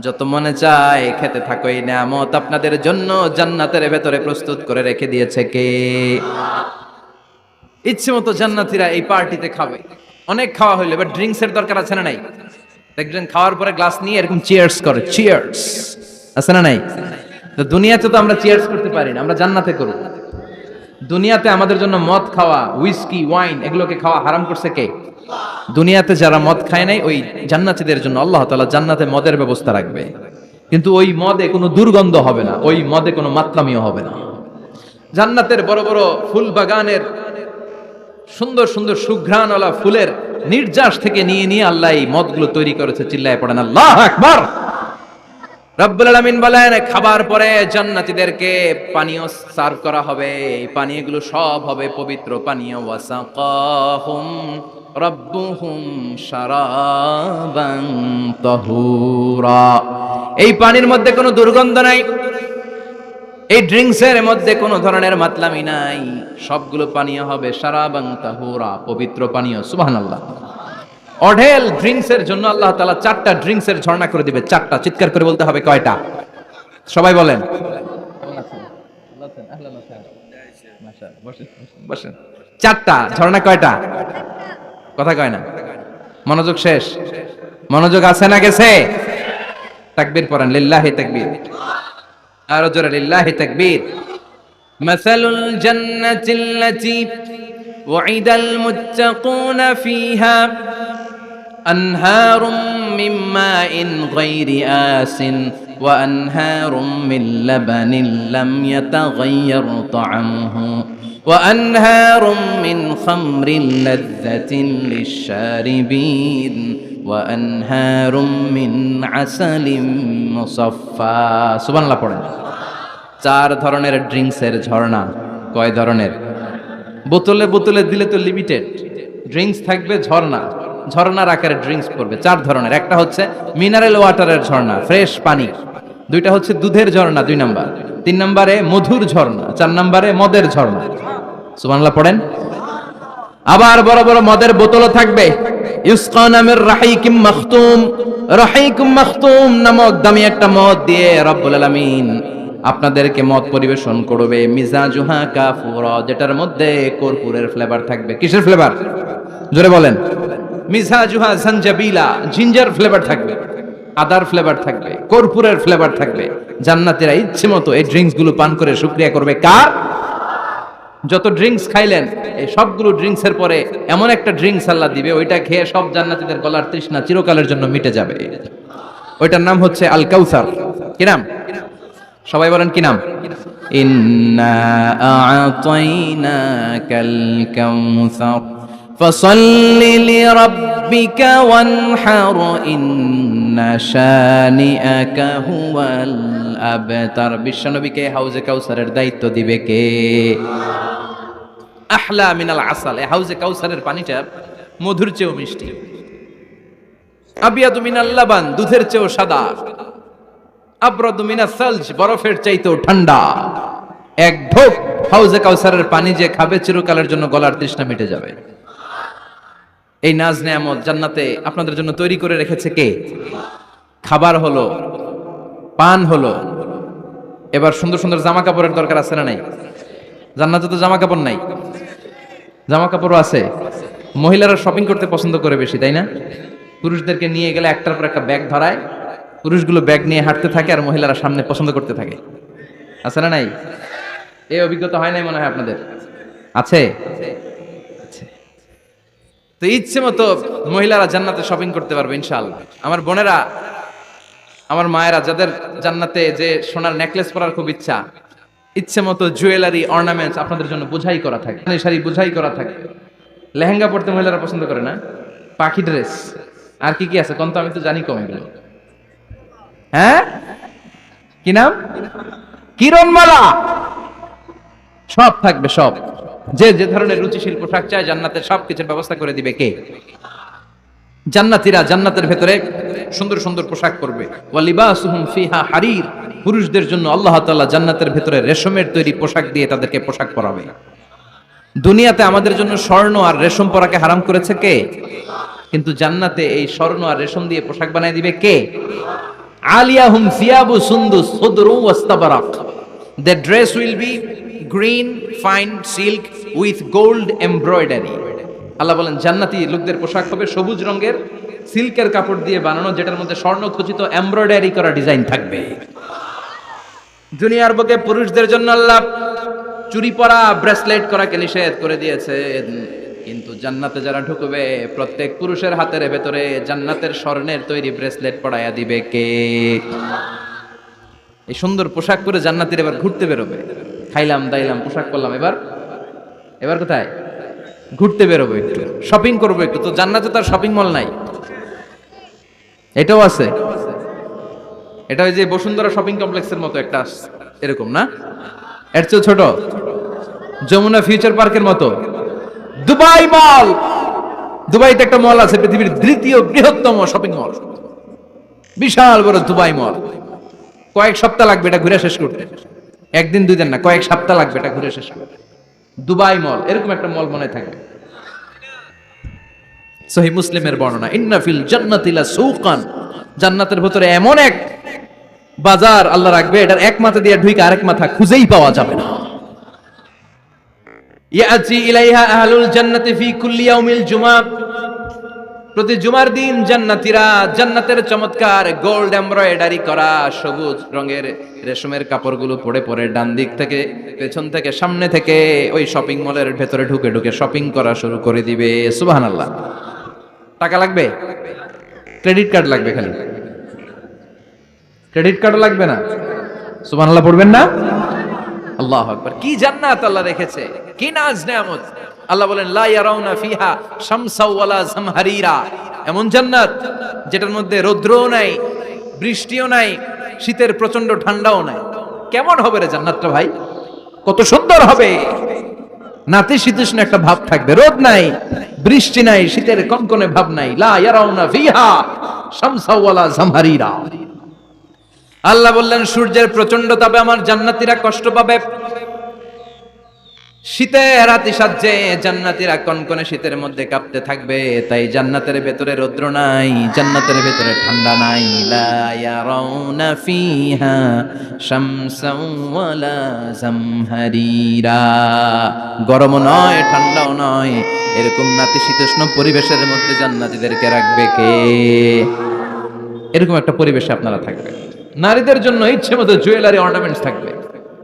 যত মনে চায় খেতে থাকো, এই নিয়ামত আপনাদের জন্য জান্নাতের ভেতরে প্রস্তুত করে রেখে দিয়েছে কে? ইচ্ছে মতো জান্নাতীরা এই পার্টিতে খাবে। অনেক খাওয়া হইলো, এবার ড্রিঙ্কস এর দরকার আছে না নাই? দেখবেন খাওয়ার পরে গ্লাস নিয়ে এরকম চিয়ার্স করে, চিয়ার্স, আছে না নাই? তো দুনিয়াতে তো আমরা চিয়ার্স করতে পারি না, আমরা জান্নাতে করব। দুনিয়াতে আমাদের জন্য মদ খাওয়া, হুইস্কি, ওয়াইন, এগুলোকে খাওয়া হারাম করছে কে? দুনিয়াতে যারা মদ খায় নাই, ওই জান্নাতীদের জন্য আল্লাহ তাআলা জান্নাতে মদের ব্যবস্থা রাখবে। কিন্তু ওই মদে কোনো দুর্গন্ধ হবে না, ওই মদে কোনো মাতলামিও হবে না। জান্নাতের বড় বড় ফুল বাগানের সুন্দর সুন্দর সুঘ্রাণওয়ালা ফুলের নির্যাস থেকে নিয়ে নিয়ে আল্লাহ এই মদগুলো তৈরি করেছে। চিল্লায় পড়েন আল্লাহু আকবার। রব্বুল আলামিন বলেন, খাবার পরে জান্নাতীদেরকে পানীয় সার্ভ করা হবে। এই পানীয়গুলো সব হবে পবিত্র পানীয়। ওয়াসাকাহুম রাব্বুহুম শারাবান তাহুরা। এই পানির মধ্যে কোনো দুর্গন্ধ নাই, এই ড্রিঙ্কসের মধ্যে কোনো ধরনের মাতলামি নাই, সবগুলো পানীয় হবে শারাবান তাহুরা, পবিত্র পানীয়। সুবহানাল্লাহ। অঢেল ড্রিঙ্কসের জন্য আল্লাহ তাআলা 4টা ড্রিঙ্কসের ঝর্ণা করে দিবে। 4টা, চিৎকার করে বলতে হবে কয়টা? সবাই বলেন। বসেন। 4টা ঝর্ণা কয়টা? কথা কয় না, মনোযোগ শেষ। মনোযোগ আছে না গেছে? তাকবীর পড়েন, লিল্লাহি তাকবীর। আরো জোরে লিল্লাহি তাকবীর। মাসালুল জান্নাতিল্লাতী ওয়াইদাল মুত্তাকুনা ফিহা আনহারুম মিন মাইন গায়রি আসিন ওয়া আনহারুম মিন লাবানিন লাম ইয়াতাগায়্যার তা'আমুহু ওয়া আনহারুম মিন খামরিন লাযযাতিন লিশ-শারিবিন ওয়া আনহারুম মিন আসালিম মুসাফফা। সুবহানাল্লাহ পড়েন। 4 ধরনের ড্রিঙ্কসের ঝর্ণা। কয় ধরনের? বোতলে বোতলে দিলে তো লিমিটেড। ড্রিঙ্কস থাকবে, ঝর্ণা, ঝর্ণার আকারে ড্রিঙ্কস পড়বে 4 ধরনের। একটা হচ্ছে মিনারেল ওয়াটারের ঝর্ণা, ফ্রেশ পানি। 2টা হচ্ছে দুধের ঝর্ণা 2 নাম্বার। 3 নম্বরে মধুর ঝর্ণা, 4 নম্বরে মদের ঝর্ণা। সুবহানাল্লাহ পড়েন। আবার বড় বড় মদের বোতলও থাকবে। ইউসকা নামের রাহিকুম মাখতুম, রাহিকুম মাখতুম নামক দামি একটা মদ দিয়ে রব্বুল আলামিন আপনাদেরকে মদ পরিবেশন করবে। মিজাজুহা কাফুরা, যেটার মধ্যে কর্পূরের ফ্লেভার থাকবে। কিসের ফ্লেভার? জোরে বলেন। মিজাজুহা জানজাবিলা, জিঞ্জার ফ্লেভার থাকবে, আদার ফ্লেভার থাকবে, কর্পূরের ফ্লেভার থাকবে। জান্নাতীরা ইচ্ছে মতো এই ড্রিঙ্কস গুলো পান করে শুকরিয়া করবে কার? যত ড্রিঙ্কস খাইলেন এই সবগুলো ড্রিঙ্কসের পরে এমন একটা ড্রিঙ্কস আল্লাহ দিবে, ওইটা খেয়ে সব জান্নাতীদের গলার তৃষ্ণা চিরকালের জন্য মিটে যাবে। ওইটার নাম হচ্ছে আল কাউসার। কি নাম? সবাই বলেন কি নাম? ইন্না আ'তাইনাকাল কাউসার ফাসাল্লি লিরাব্বিকা ওয়ানহার ইন্না শানিআকা হুয়াল আবতার। বিশ্বনবীকে হাউজে কাউসারের দায়িত্ব দিবে কে? আহলা মিনাল আসাল। এই হাউজে কাউসারের পানিটা মধুর চেয়েও মিষ্টি, আবিয়াদু মিনাল লাবান, দুধের চেয়েও সাদা, আবরাদু মিনাস সালজ, বরফের চাইতেও ঠান্ডা। এক ঢোক হাউজে কাউসারের পানি যে খাবে চিরকালের জন্য গলার তৃষ্ণা মিটে যাবে। এই নাজ নেয়ামত জান্নাতে আপনাদের জন্য তৈরি করে রেখেছে কে? খাবার হলো, পান হলো, এবার সুন্দর সুন্দর জামা কাপড়ের দরকার আছে না নাই? জান্নাতে তো জামা কাপড় নাই, জামা কাপড়ও আছে। মহিলারা শপিং করতে পছন্দ করে বেশি, তাই না? পুরুষদেরকে নিয়ে গেলে একটার পর একটা ব্যাগ ধরায়, পুরুষগুলো ব্যাগ নিয়ে হাঁটতে থাকে আর মহিলারা সামনে পছন্দ করতে থাকে, আছে না নাই? এই অভিজ্ঞতা হয় নাই মনে হয় আপনাদের? আছে? তো ইচ্ছে মতো মহিলারা জান্নাতে শপিং করতে পারবে ইনশাআল্লাহ। আমার বোনেরা, আমার মায়েরা, যাদের জান্নাতে যে সোনার নেকলেস পরার খুব ইচ্ছা, ইচ্ছে মতো জুয়েলারি অর্নামেন্টস আপনাদের জন্য বোঝাই করা থাকে, শাড়ি বোঝাই করা থাকে। লেহেঙ্গা পড়তে মহিলারা পছন্দ করে না? পাখি ড্রেস, আর কি কি আছে কোন তো? আমি তো জানি কম এগুলো। হ্যাঁ, কি নাম? কিরণমালা, সব থাকবে, সব। যে যে ধরনের রুচিশীল পোশাক চায় জান্নাতের সব কিছুর ব্যবস্থা করে দিবে কে? জান্নাতীরা জান্নাতের ভেতরে সুন্দর সুন্দর পোশাক পরবে। ওয়া লিবাসুহুম ফিহা হারির, পুরুষদের জন্য আল্লাহ তাআলা জান্নাতের ভেতরে রেশমের তৈরি পোশাক দিয়ে তাদেরকে পোশাক পরাবে। দুনিয়াতে আমাদের জন্য স্বর্ণ আর রেশম পরাকে হারাম করেছে কে? কিন্তু জান্নাতে এই স্বর্ণ আর রেশম দিয়ে পোশাক বানায় দিবে কে? আলিয়াহুম সিয়াবু সুন্দুস খুদরু ওয়াস্তাবরাক, their dress will be green fine silk with gold embroidery। আল্লাহ বলেন জান্নাতি লোকদের পোশাক হবে সবুজ রঙের সিল্কের কাপড় দিয়ে বানানো, যেটার মধ্যে স্বর্ণ খচিত এমব্রয়ডারি করা ডিজাইন থাকবে। দুনিয়ার বুকে পুরুষদের জন্য আল্লাহ চুরি পরা, ব্রেসলেট করাকে নিষেধ করে দিয়েছে, কিন্তু জান্নাতে যারা ঢুকবে প্রত্যেক পুরুষের হাতের ভেতরে জান্নাতের স্বর্ণের তৈরি ব্রেসলেট পরাইয়া দিবে কে? এই সুন্দর পোশাক পরে জান্নাতীরা এবার ঘুরতে বেরোবে। খাইলাম দাইলাম পোশাক পরলাম, এবার কোথায়? ঘুরতে বেরোবো, একটু শপিং করবো একটু। তো জান্নাতে তো আর শপিং মল নাই, এটাও আছে। এটা ওই যে বসুন্ধরা শপিং কমপ্লেক্সের মতো একটা এরকম না, এর চেয়ে ছোট, যমুনা ফিউচার পার্কের মতো। দুবাই মল, দুবাইতে একটা মল আছে, পৃথিবীর দ্বিতীয় বৃহত্তম শপিং মল, বিশাল বড় দুবাই মল। কয়েক সপ্তাহ লাগবে এটা ঘুরে শেষ করতে, একদিন দুই দিন না, কয়েক সপ্তাহ লাগবে এটা ঘুরে শেষ করতে। দুবাই মল, এরকম একটা মল মনে থাকবে। সহিহ মুসলিমের বর্ণনা, ইন্না ফিল জান্নাতি লা সুকান, জান্নাতের ভিতরে এমন এক বাজার আল্লাহ রাখবে, এটার এক মাথা দিয়ে ঢুকে আরেক মাথা খুঁজেই পাওয়া যাবে না। ইয়াতি ইলাইহা আহলুল জান্নাতি ফি কুল্লি ইয়াউমিল জুমআ, প্রতি জুমার দিন জান্নাতীরা জান্নাতের চমৎকার গোল্ড এমব্রয়ডারি করা সবুজ রঙের রেশমের কাপড়গুলো পরে পরে ডান দিক থেকে, পেছন থেকে, সামনে থেকে ওই শপিং মলের ভেতরে ঢুকে ঢুকে শপিং করা শুরু করে দিবে। সুবহানাল্লাহ। টাকা লাগবে? ক্রেডিট কার্ড লাগবে, খালি ক্রেডিট কার্ডও লাগবে না। সুবহানাল্লাহ পড়বেন না? আল্লাহু আকবার। কি জান্নাত আল্লাহ রেখেছে, কি নাজ নেয়ামত। আল্লাহ বলেন লা ইয়ারাউনা ফিহা শামসা ওয়ালা জামহারিরা, এমন জান্নাত যেটার মধ্যে রৌদ্রও নাই, বৃষ্টিও নাই, শীতের প্রচন্ড ঠান্ডাও নাই। কেমন হবে রে জান্নাতটা ভাই, কত সুন্দর হবে। নাতিশীতোষ্ণ একটা ভাব থাকবে, রোদ নাই, বৃষ্টি নাই, শীতের কনকনে ভাব নাই। লা ইয়ারাউনা ফিহা শামসা ওয়ালা জামহারিরা। আল্লাহ বললেন সূর্যের প্রচন্ড তাপে আমার জান্নাতীরা কষ্ট পাবে, শীতে রাতি সাজে জান্নাতীরা কনকনে শীতের মধ্যে কাঁপতে থাকবে। তাই জান্নাতের ভেতরে রৌদ্র নাই, জান্নাতের ভেতরে ঠান্ডা নাই। লা ইয়ারাউনা ফিহা শামসাও ওয়ালা জামহারিরা, গরম নয় ঠান্ডাও নয়, এরকম নাতিশীতোষ্ণ পরিবেশের মধ্যে জান্নাতীদেরকে রাখবে কে? এরকম একটা পরিবেশে আপনারা থাকবেন। নারীদের জন্য ইচ্ছে মতো জুয়েলারি অর্নামেন্টস থাকবে,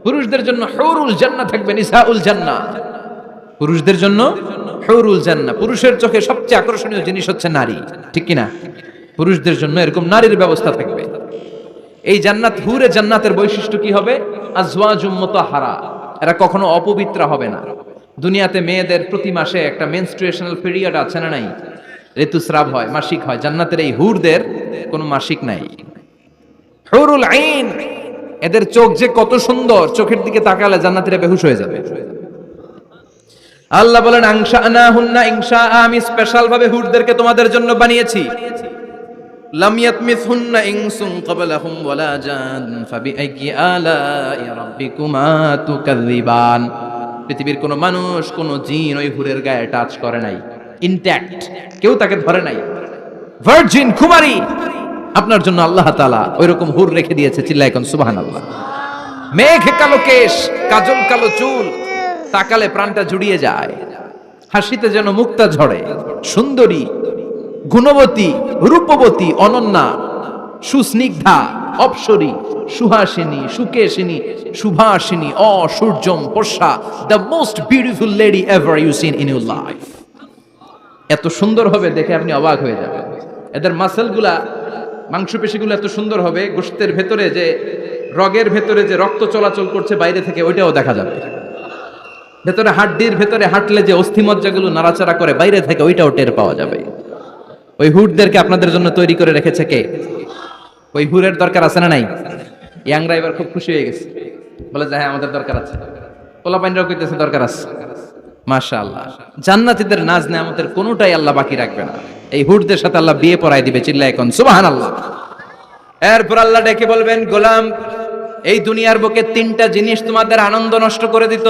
পুরুষদের জন্য হুরুল জান্নাহ থাকবে, নিসাউল জান্নাহ। পুরুষদের জন্য হুরুল জান্নাহ, পুরুষের চোখে সবচেয়ে আকর্ষণীয় জিনিস হচ্ছে নারী, ঠিক কিনা? পুরুষদের জন্য এরকম নারীর ব্যবস্থা থাকবে। এই জান্নাত, হুরে জান্নাতের বৈশিষ্ট্য কি হবে? আজওয়াজুম মুতাহহারা, এরা কখনো অপবিত্র হবে না। দুনিয়াতে মেয়েদের প্রতি মাসে একটা মেনস্ট্রুয়েশনাল পিরিয়ড আছে না নাই? ঋতুস্রাব হয়, মাসিক হয়। জান্নাতের এই হুরদের কোনো মাসিক নাই। হুরুল আইন, এদের চোখ যে কত সুন্দর, চোখের দিকে তাকালে জান্নাতীরা বেহুশ হয়ে যাবে। আল্লাহ বলেন আনশাআনাহুন্না ইনশাআ, আমি স্পেশাল ভাবে হুরদেরকে তোমাদের জন্য বানিয়েছি। লাম ইয়াতমিসহুন্না ইনসুন ক্বাবলাহুম ওয়ালা জান ফাবিআইয়ি আলাই রাব্বিকুমা তুকাযযিবান। পৃথিবীর কোন মানুষ, কোন জিন ওই হুরের গায়ে টাচ করে নাই, ইনট্যাক্ট, কেউ তাকে ধরে নাই। ভার্জিন কুমারী, আপনার জন্য আল্লাহ তাআলা ওইরকম হুর রেখে দিয়েছে। চিল্লায় কোন সুবহানাল্লাহ। মেঘ কালো কেশ, কাজল কালো চুল, তাকালে প্রাণটা জুড়িয়ে যায়। হাসিতে যেন মুক্তা ঝরে, সুন্দরী, গুণবতী, রূপবতী, অনন্যা, সুস্নিগ্ধা, অপ্সরী, সুহাসিনী, সুকেশিনী, সুভাষিনী, অসূর্যম পোষা, the most beautiful lady ever you seen in your life. এত সুন্দর হবে দেখে আপনি অবাক হয়ে যাবেন। এদের মাসেলগুলা, মাংসপেশিগুলো এত সুন্দর হবে, গোশতের ভেতরে যে, রগের ভেতরে যে রক্ত চলাচল করছে বাইরে থেকে, ওইটাও দেখা যাবে। ভেতরে হাড্ডির ভেতরে হাঁটলে যে অস্থিমজ্জাগুলো নাড়াচাড়া করে বাইরে থেকে, ওইটাও টের পাওয়া যাবে। ওই হুরদেরকে আপনাদের জন্য তৈরি করে রেখেছে কে? ওই হুরের দরকার আছে না নাই? ইয়াংরা এবার খুব খুশি হয়ে গেছে, বলে যে হ্যাঁ আমাদের দরকার আছে। পোলাপাইনরাও কইতেছে দরকার আছে। মাশাআল্লাহ, জান্নাতীদের নাজ নেয়ামতের কোনোটাই আল্লাহ বাকি রাখবে না। এই হুরদের সাথে আল্লাহ বিয়ে পড়ায় দিবে। চিল্লায় এখন সুবহানাল্লাহ। এরপর আল্লাহ ডেকে বলবেন, গোলাম, এই দুনিয়ার বুকে তিনটা জিনিস তোমাদের আনন্দ নষ্ট করে দিত,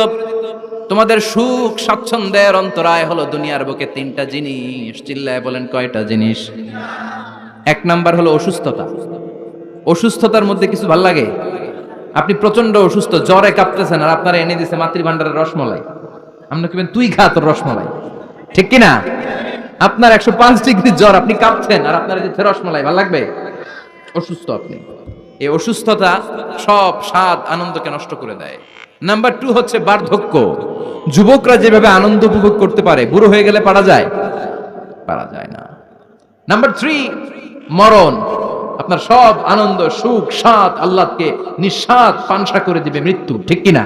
তোমাদের সুখ স্বাচ্ছন্দ্যের অন্তরায় হলো দুনিয়ার বুকে তিনটা জিনিস। চিল্লায় বলেন কয়টা জিনিস? এক নাম্বার হলো অসুস্থতা। অসুস্থতার মধ্যে কিছু ভাল লাগে? আপনি প্রচন্ড অসুস্থ, জ্বরে কাঁপতেছেন, আর আপনারা এনে দিছে মাতৃভান্ডারের রসমলাই, আপনি কিবেন তুই খা তোর রসমলাই, ঠিক কিনা? আপনার 105 ডিগ্রি জ্বর, আপনি কাঁপছেন, আর আপনার দিচ্ছে রসমলাই, ভাল লাগবে? অসুস্থ আপনি। এই অসুস্থতা সব স্বাদ আনন্দকে নষ্ট করে দেয়। নাম্বার 2 হচ্ছে বার্ধক্য। যুবকরা যেভাবে আনন্দ উপভোগ করতে পারে, বুড়ো হয়ে গেলে পারা যায়? পারা যায় না। নাম্বার 3 মরণ। আপনার সব আনন্দ, সুখ, স্বাদ আল্লাহকে নিঃস্বাদ পানসা করে দিবে মৃত্যু, ঠিক কিনা?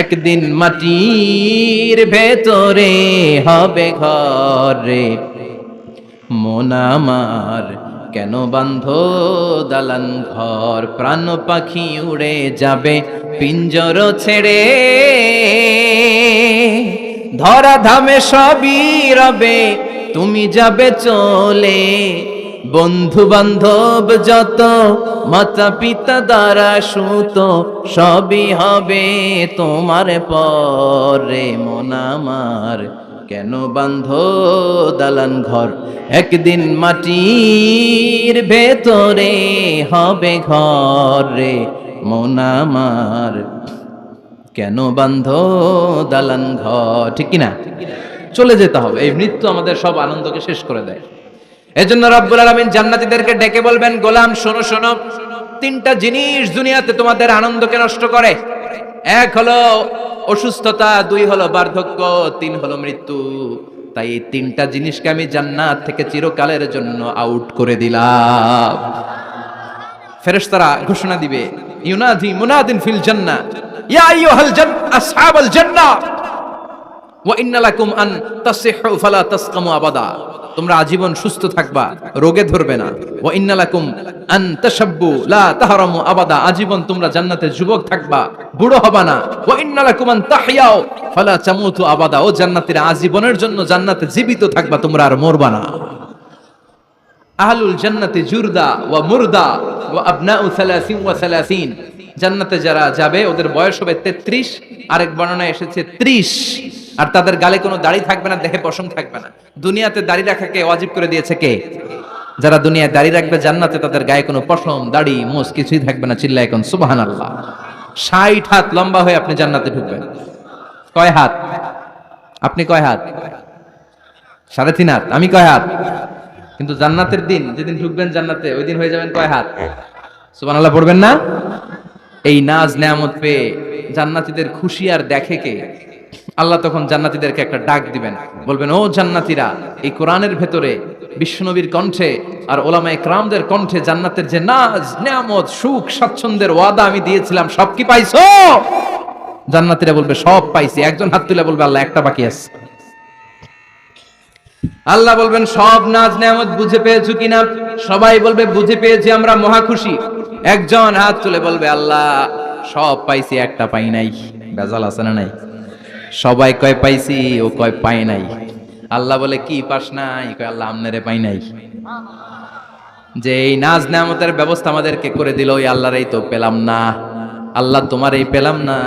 একদিন মাটির ভেতরে হবে ঘরে, মন আমার কেন বান্ধ দালান ঘর, প্রাণ পাখি উড়ে যাবে পিঞ্জর ছেড়ে, ধরা ধামে সবই রবে তুমি যাবে চলে, বন্ধু বান্ধব যত মাতা পিতা দ্বারা সুত সবই হবে তোমার পরে, মন আমার কেন বান্ধ দালান ঘর, একদিন মাটির ভেতরে হবে ঘরে, মন আমার কেন বান্ধ দালান ঘর, ঠিক কিনা? চলে যেতে হবে। এই মৃত্যু আমাদের সব আনন্দকে শেষ করে দেয়। এজন্য রব্বুল আলামিন জান্নাতীদেরকে ডেকে বলবেন, গোলাম শোনো শোনো, তিনটা জিনিস দুনিয়াতে তোমাদের আনন্দকে নষ্ট করে। এক হলো অসুস্থতা, 2 হলো বার্ধক্য, 3 হলো মৃত্যু। তাই এই তিনটা জিনিসকে আমি জান্নাত থেকে চিরকালের জন্য আউট করে দিলাম। ফেরেশতারা ঘোষণা দিবে, ইউনাদি মুনাদিন ফিল জান্নাহ, ইয়া আইয়ুহাল আসহাবাল জান্নাহ ওয়া ইন্না লাকুম আন তাসিহু ফালা তাসকামু আবাদা। তোমরা আজীবন সুস্থ থাকবা, রোগে ধরবে না। ওয়া ইন্না লাকুম আন তাশাব্বু লা তাহরামু আবাদা। আজীবন তোমরা জান্নাতে যুবক থাকবা, বুড়ো হবা না। ওয়া ইন্না লাকুম আন তাহইয়াও ফালা তামুতু আবাদা। ও জান্নাতীরা, আজীবনের জন্য জান্নাতে জীবিত থাকবা, তোমরা আর মরবা না। আহলুল জান্নাতি জুরদা ওয়া মুরদা ওয়া আবনাউ 30 ওয়া 30। জান্নাতে যারা যাবে ওদের বয়স হবে 33, আরেক বর্ণনায় এসেছে 30, আর তাদের গালে কোনো দাড়ি থাকবে না, দেহে পশম থাকবে না। দুনিয়াতে দাড়ি রাখাকে ওয়াজিব করে দিয়েছে কে? যারা দুনিয়ায় দাড়ি রাখবে, জান্নাতে তাদের গায়ে কোনো পশম, দাড়ি, মোজ কিছুই থাকবে না। চিল্লায় এখন সুবহানাল্লাহ। 60 হাত লম্বা হয়ে আপনি জান্নাতে ঢুকবেন। কয় হাত? আপনি কয় হাত? 3.5 হাত। আমি কয় হাত? কিন্তু জান্নাতের দিন, যেদিন ঢুকবেন জান্নাতে, ওই দিন হয়ে যাবেন কয় হাত? সুবহানাল্লাহ পড়বেন না? এই নাজ নেয়ামত পেয়ে জান্নাতীদের খুশি আর দেখে কে? আল্লাহ তখন জান্নাতীদেরকে একটা ডাক দিবেন, বলবেন ও জান্নাতীরা, এই কোরআনের ভেতরে বিশ্বনবীর কণ্ঠে আর ওলামায়ে কেরামদের কণ্ঠে জান্নাতের যে নাজ নেয়ামত সুখ স্বাচ্ছন্দ্যের ওয়াদা আমি দিয়েছিলাম সব কি পাইছো? জান্নাতীরা বলবে সব পাইছি। একজন হাত তুলে বলবে আল্লাহ একটা বাকি আছে। আল্লাহ বলবেন সব নাজ নেয়ামত বুঝে পেয়েছো কিনা? সবাই বলবে বুঝে পেয়েছি, আমরা মহা খুশি। একজন হাত তুলে বলবে আল্লাহ সব পাইছি একটা পাই নাই। বেজাল আছে না নাই? সবাই কয় পাইছি, ও কয় পাই নাই। আল্লাহ বলে কি পাস নাই? কয় আল্লাহ আমনেরে পাই নাই। যে এই নাজ নেয়ামতের ব্যবস্থা আমাদেরকে করে দিল ওই আল্লাহরই তো পেলাম না। আল্লাহ তোমার এই পেলাম না,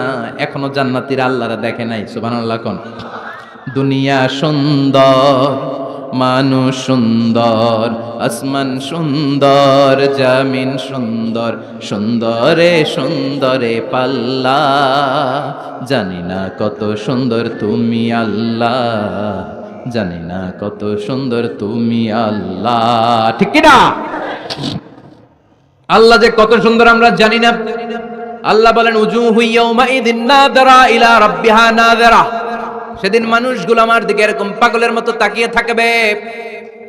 এখনো জান্নাতীরা আল্লাহরা দেখে নাই। সুবহানাল্লাহ কোন। দুনিয়া সুন্দর, মানুষ সুন্দর, আসমান সুন্দর, জামিন সুন্দর, সুন্দরে সুন্দরে পাল্লা, জানি না কত সুন্দর তুমি আল্লাহ, জানি না কত সুন্দর তুমি আল্লাহ। ঠিক কি না? আল্লাহ যে কত সুন্দর আমরা জানি না। আল্লাহ বলেন উজুহু ইয়াউমাইযিন নাযিরা ইলা রাব্বিহা নাযিরা। সেদিন মানুষগুলো আমার দিকে এরকম পাগলের মতো তাকিয়ে থাকবে।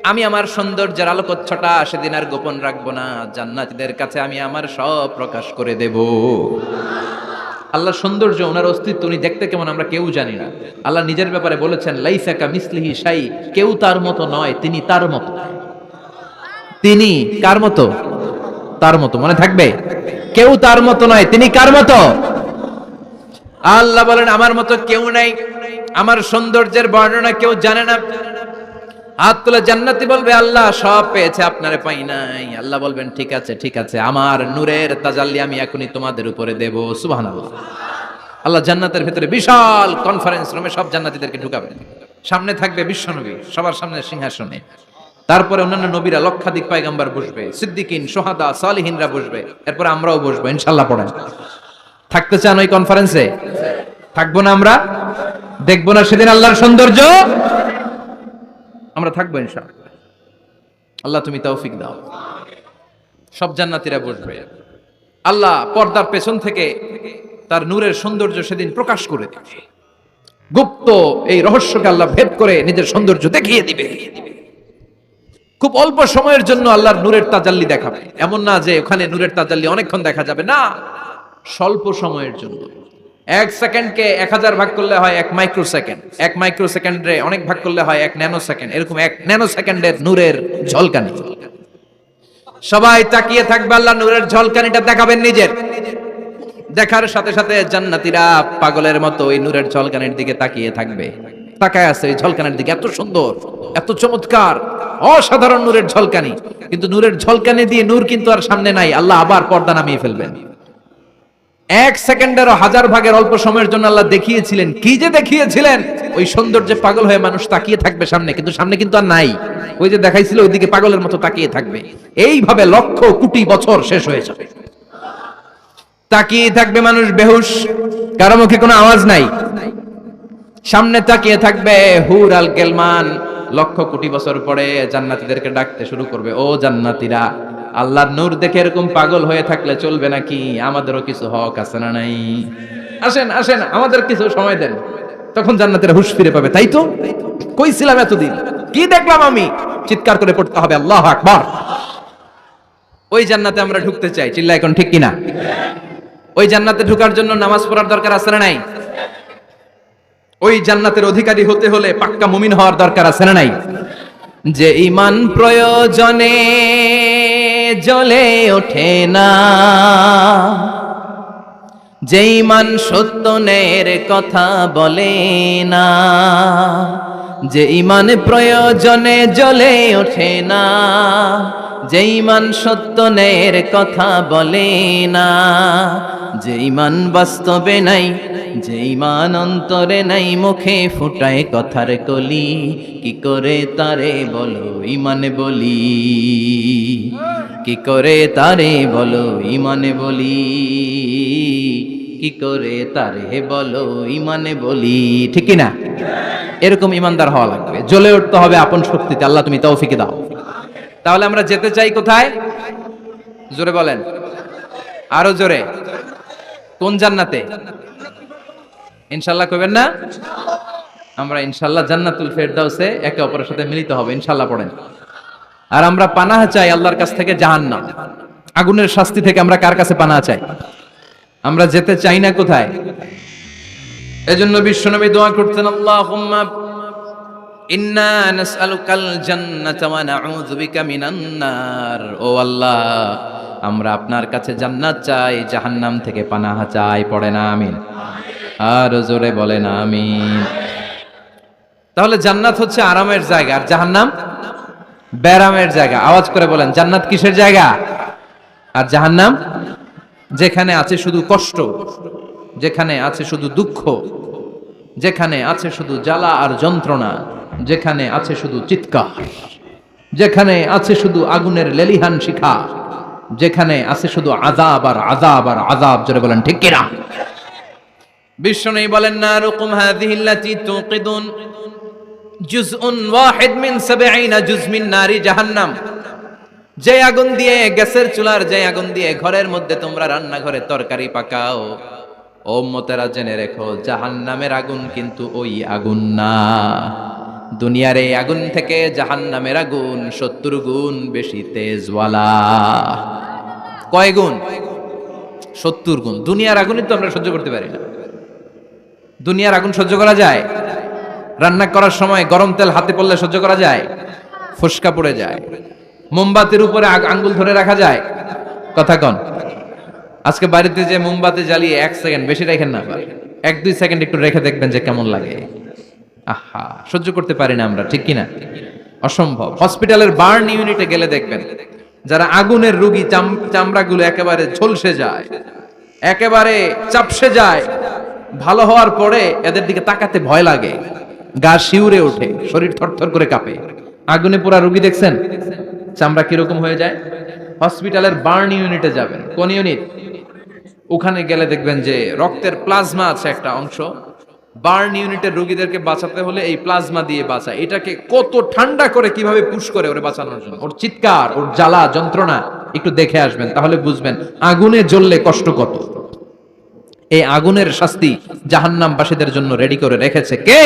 আমি আমার সৌন্দর্যের আলোকচ্ছটা সেদিন আর গোপন রাখবো না। জান্নাতীদের কাছে আমি আমার সব প্রকাশ করে দেব। আল্লাহর সৌন্দর্য, ওনার অস্তিত্ব, উনি দেখতে কেমন আমরা কেউ জানি না। আল্লাহ নিজের ব্যাপারে বলেছেন লাইসা কামিসলিহি শাই, কেউ তার মতো নয়, তিনি তার মতো। তিনি কার মতো? তার মতো। মনে থাকবে, কেউ তার মতো নয়, তিনি কার মতো? আল্লাহ বলেন আমার মতো কেউ নাই, আমার সৌন্দর্যের বর্ণনা কেউ জানে না। হাত তুলে জান্নাতি বলবে আল্লাহ সব পেয়েছে, আপনারে পাই নাই। আল্লাহ বলবেন ঠিক আছে ঠিক আছে, আমার নূরের তাজাল্লি আমি এখনই তোমাদের উপরে দেব। সুবহানাল্লাহ। আল্লাহ জান্নাতের ভিতরে বিশাল কনফারেন্স রুমে সব জান্নাতীদেরকে ঢুকাবেন। সামনে থাকবে বিশ্বনবী, সবার সামনে সিংহাসনে। তারপরে অন্যান্য নবীরা, লক্ষাধিক পয়গম্বর বসবে, সিদ্দিকিন, সুহাদা, সালিহিনরা বসবে। এরপর আমরাও বসবো ইনশাআল্লাহ। পড়েন, থাকতে চান ওই কনফারেন্সে? থাকবো না আমরা? দেখবো না সেদিন আল্লাহর সৌন্দর্য? আমরা থাকবো ইনশাআল্লাহ। আল্লাহ তুমি তৌফিক দাও। সব জান্নাতীরা বসবে। আল্লাহ পর্দার পেছন থেকে তার নূরের সৌন্দর্য সেদিন প্রকাশ করে দিবে। গুপ্ত এই রহস্যকে আল্লাহ ভেদ করে নিজের সৌন্দর্য দেখিয়ে দিবে। খুব অল্প সময়ের জন্য আল্লাহর নূরের তাজাল্লি দেখাবে। এমন না যে ওখানে নূরের তাজাল্লি অনেকক্ষণ দেখা যাবে, না, স্বল্প সময়ের জন্য। 1 সেকেন্ডকে 1000 ভাগ করলে হয় 1 মাইক্রোসেকেন্ড, 1 মাইক্রোসেকেন্ডে অনেক ভাগ করলে হয় 1 ন্যানো সেকেন্ড। এরকম 1 ন্যানো সেকেন্ডের নূরের ঝলকানি। সবাই তাকিয়ে থাকবে, আল্লাহ নূরের ঝলকানিটা দেখাবেন নিজের। দেখার সাথে সাথে জান্নাতীরা পাগলের মতো ওই নূরের ঝলকানির দিকে তাকিয়ে থাকবে। তাকায় আছে ওই ঝলকানির দিকে। এত সুন্দর, এত চমৎকার, অসাধারণ নূরের ঝলকানি। কিন্তু নূরের ঝলকানি দিয়ে নূর কিন্তু আর সামনে নাই। আল্লাহ আবার পর্দা নামিয়ে ফেলবেন। 1 সেকেন্ডেরও 1000 ভাগের অল্প সময়ের জন্য আল্লাহ দেখিয়েছিলেন। কি যে দেখিয়েছিলেন! ওই সৌন্দর্যে পাগল হয়ে মানুষ তাকিয়ে থাকবে সামনে, কিন্তু সামনে কিন্তু আর নাই। ওই যে দেখাইছিল ওইদিকে পাগলের মতো তাকিয়ে থাকবে। এইভাবে লক্ষ কোটি বছর শেষ হয়ে যাবে। তাকিয়ে থাকবে মানুষ বেহুশ, কারো মুখে কোনো আওয়াজ নাই। সামনে তাকিয়ে থাকবে হুর আল গেলমান। লক্ষ কোটি বছর পরে জান্নাতীদেরকে ডাকতে শুরু করবে, ও জান্নাতীরা, আল্লাহর নূর দেখে এরকম পাগল হয়ে থাকলে চলবে নাকি? আমাদেরও কিছু হক আছে না নাই? আসেন আসেন, আমাদের কিছু সময় দেন। তখন জান্নাতীরা হুঁশ ফিরে পাবে। তাই তো কইছিলাম এতদিন, কি দেখলাম আমি? চিৎকার করে পড়তে হবে আল্লাহু আকবার। ওই জান্নাতে আমরা ঢুকতে চাই, চিল্লা এখন ঠিক কিনা? ওই জান্নাতে ঢোকার জন্য নামাজ পড়ার দরকার আছে না নাই? ওই জান্নাতের অধিকারী হতে হলে পাক্কা মুমিন হওয়ার দরকার আছে না নাই? যে ঈমান প্রয়োজনে জ্বলে ওঠে না, যে ঈমান সত্যের কথা বলে না, যে ঈমান প্রয়োজনে জ্বলে ওঠে না, যে ঈমান সত্যের কথা বলে না, যে ঈমান বাস্তবে নাই, যে ঈমান অন্তরে নাই, মুখে ফুটায় কথার কলি, কি করে তারে বলো ঈমান বলি, কি করে তারে বলো ঈমান বলি, কি করে তারে বলো ঈমান বলি। ঠিক কি না? এরকম ঈমানদার হওয়া লাগবে, জ্বলে উঠতে হবে আপন শক্তিতে। আল্লাহ তুমি তৌফিক দাও। তাহলে আমরা যেতে চাই কোথায়? জোরে বলেন, আরো জোরে। কোন জান্নাতে? ইনশাআল্লাহ কইবেন না? আমরা ইনশাআল্লাহ জান্নাতুল ফেরদাউসে একে অপরের সাথে মিলিত হবে, ইনশাআল্লাহ পড়েন। আর আমরা পানাহ চাই আল্লাহর কাছ থেকে জাহান্নাম, আগুনের শাস্তি থেকে আমরা কার কাছে পানাহ চাই? আমরা যেতে চাই না কোথায়? এজন্য বিশ্বনবী দোয়া করতেন, আল্লাহুম্মা ইন্না নাসআলুকাল জান্নাতা ওয়া নাউযু বিকা মিনান নার। ও আল্লাহ, আমরা আপনার কাছে জান্নাত চাই, জাহান্নাম থেকে পানাহ চাই। পড়েন আমিন। আর জোরে বলেন আমিন। তাহলে জান্নাত হচ্ছে আরামের জায়গা, আর জাহান্নাম ব্যারামের জায়গা। আওয়াজ করে বলেন, জান্নাত কিসের জায়গা আর জাহান্নাম? যেখানে আছে শুধু কষ্ট, যেখানে আছে শুধু দুঃখ, যেখানে আছে শুধু জ্বালা আর যন্ত্রণা, যেখানে আছে শুধু চিৎকার, যেখানে আছে শুধু আগুনের লেলিহান শিখা, যেখানে আছে শুধু আযাব আর আযাব আর আযাব। জোরে বলেন ঠিক কিনা? বিষ্ণু বলেন, নারুকুম হাযিহিল্লাতী তুকিদুন জুজউন ওয়াহিদ মিন ৭০ জুজ মিন নারি জাহান্নাম। যে আগুন দিয়ে, গ্যাসের চুলার যে আগুন দিয়ে ঘরের মধ্যে তোমরা রান্নাঘরে তরকারি পাকাও, ও উম্মতেরা জেনে রেখো, জাহান্নামের আগুন কিন্তু ওই আগুন না। দুনিয়ার এই আগুন থেকে জাহান্নামের আগুন ৭০ গুণ বেশি তেজওয়ালা। কয় গুণ? ৭০ গুণ। দুনিয়ার আগুনই তো আমরা সহ্য করতে পারি না। দুনিয়ার আগুন সহ্য করা যায়? রান্না করার সময় গরম তেল হাতে পড়লে সহ্য করা যায়? ফুসকা পড়ে যায়। মোমবাতির উপরে আঙ্গুল ধরে রাখা যায়? কথা কন। আজকে বাড়িতে যে মোমবাতি জ্বালিয়ে ১ সেকেন্ড বেশি রাখেন না, ১-২ সেকেন্ড একটু রেখে দেখবেন যে কেমন লাগে। আহা, সহ্য করতে পারি না আমরা, ঠিক কিনা? অসম্ভব। হসপিটালের বার্ন ইউনিটে গেলে দেখবেন যারা আগুনের রোগী, চামড়াগুলো একেবারে ঝলসে যায়, একেবারে চাপসে যায়। ভালো হওয়ার পরে এদের দিকে তাকাতে ভয় লাগে, গা শিউরে ওঠে, শরীর থরথর করে কাঁপে। আগুনে পোড়া রোগী দেখছেন চামড়া কিরকম হয়ে যায়? হসপিটালের বার্ন ইউনিটে যাবেন। কোন ইউনিট? ওখানে গেলে দেখবেন যে রক্তের প্লাজমা আছে একটা অংশ। বার্ন ইউনিটের রোগীদেরকে বাঁচাতে হলে এই প্লাজমা দিয়ে বাঁচা। এটাকে কত ঠান্ডা করে কিভাবে পুশ করে ওরে বাঁচানোর জন্য, ওর চিৎকার, ওর জ্বালা যন্ত্রণা একটু দেখে আসবেন, তাহলে বুঝবেন আগুনে জ্বললে কষ্ট কত। এই আগুনের শাস্তি জাহান্নামবাসীদের জন্য রেডি করে রেখেছে কে?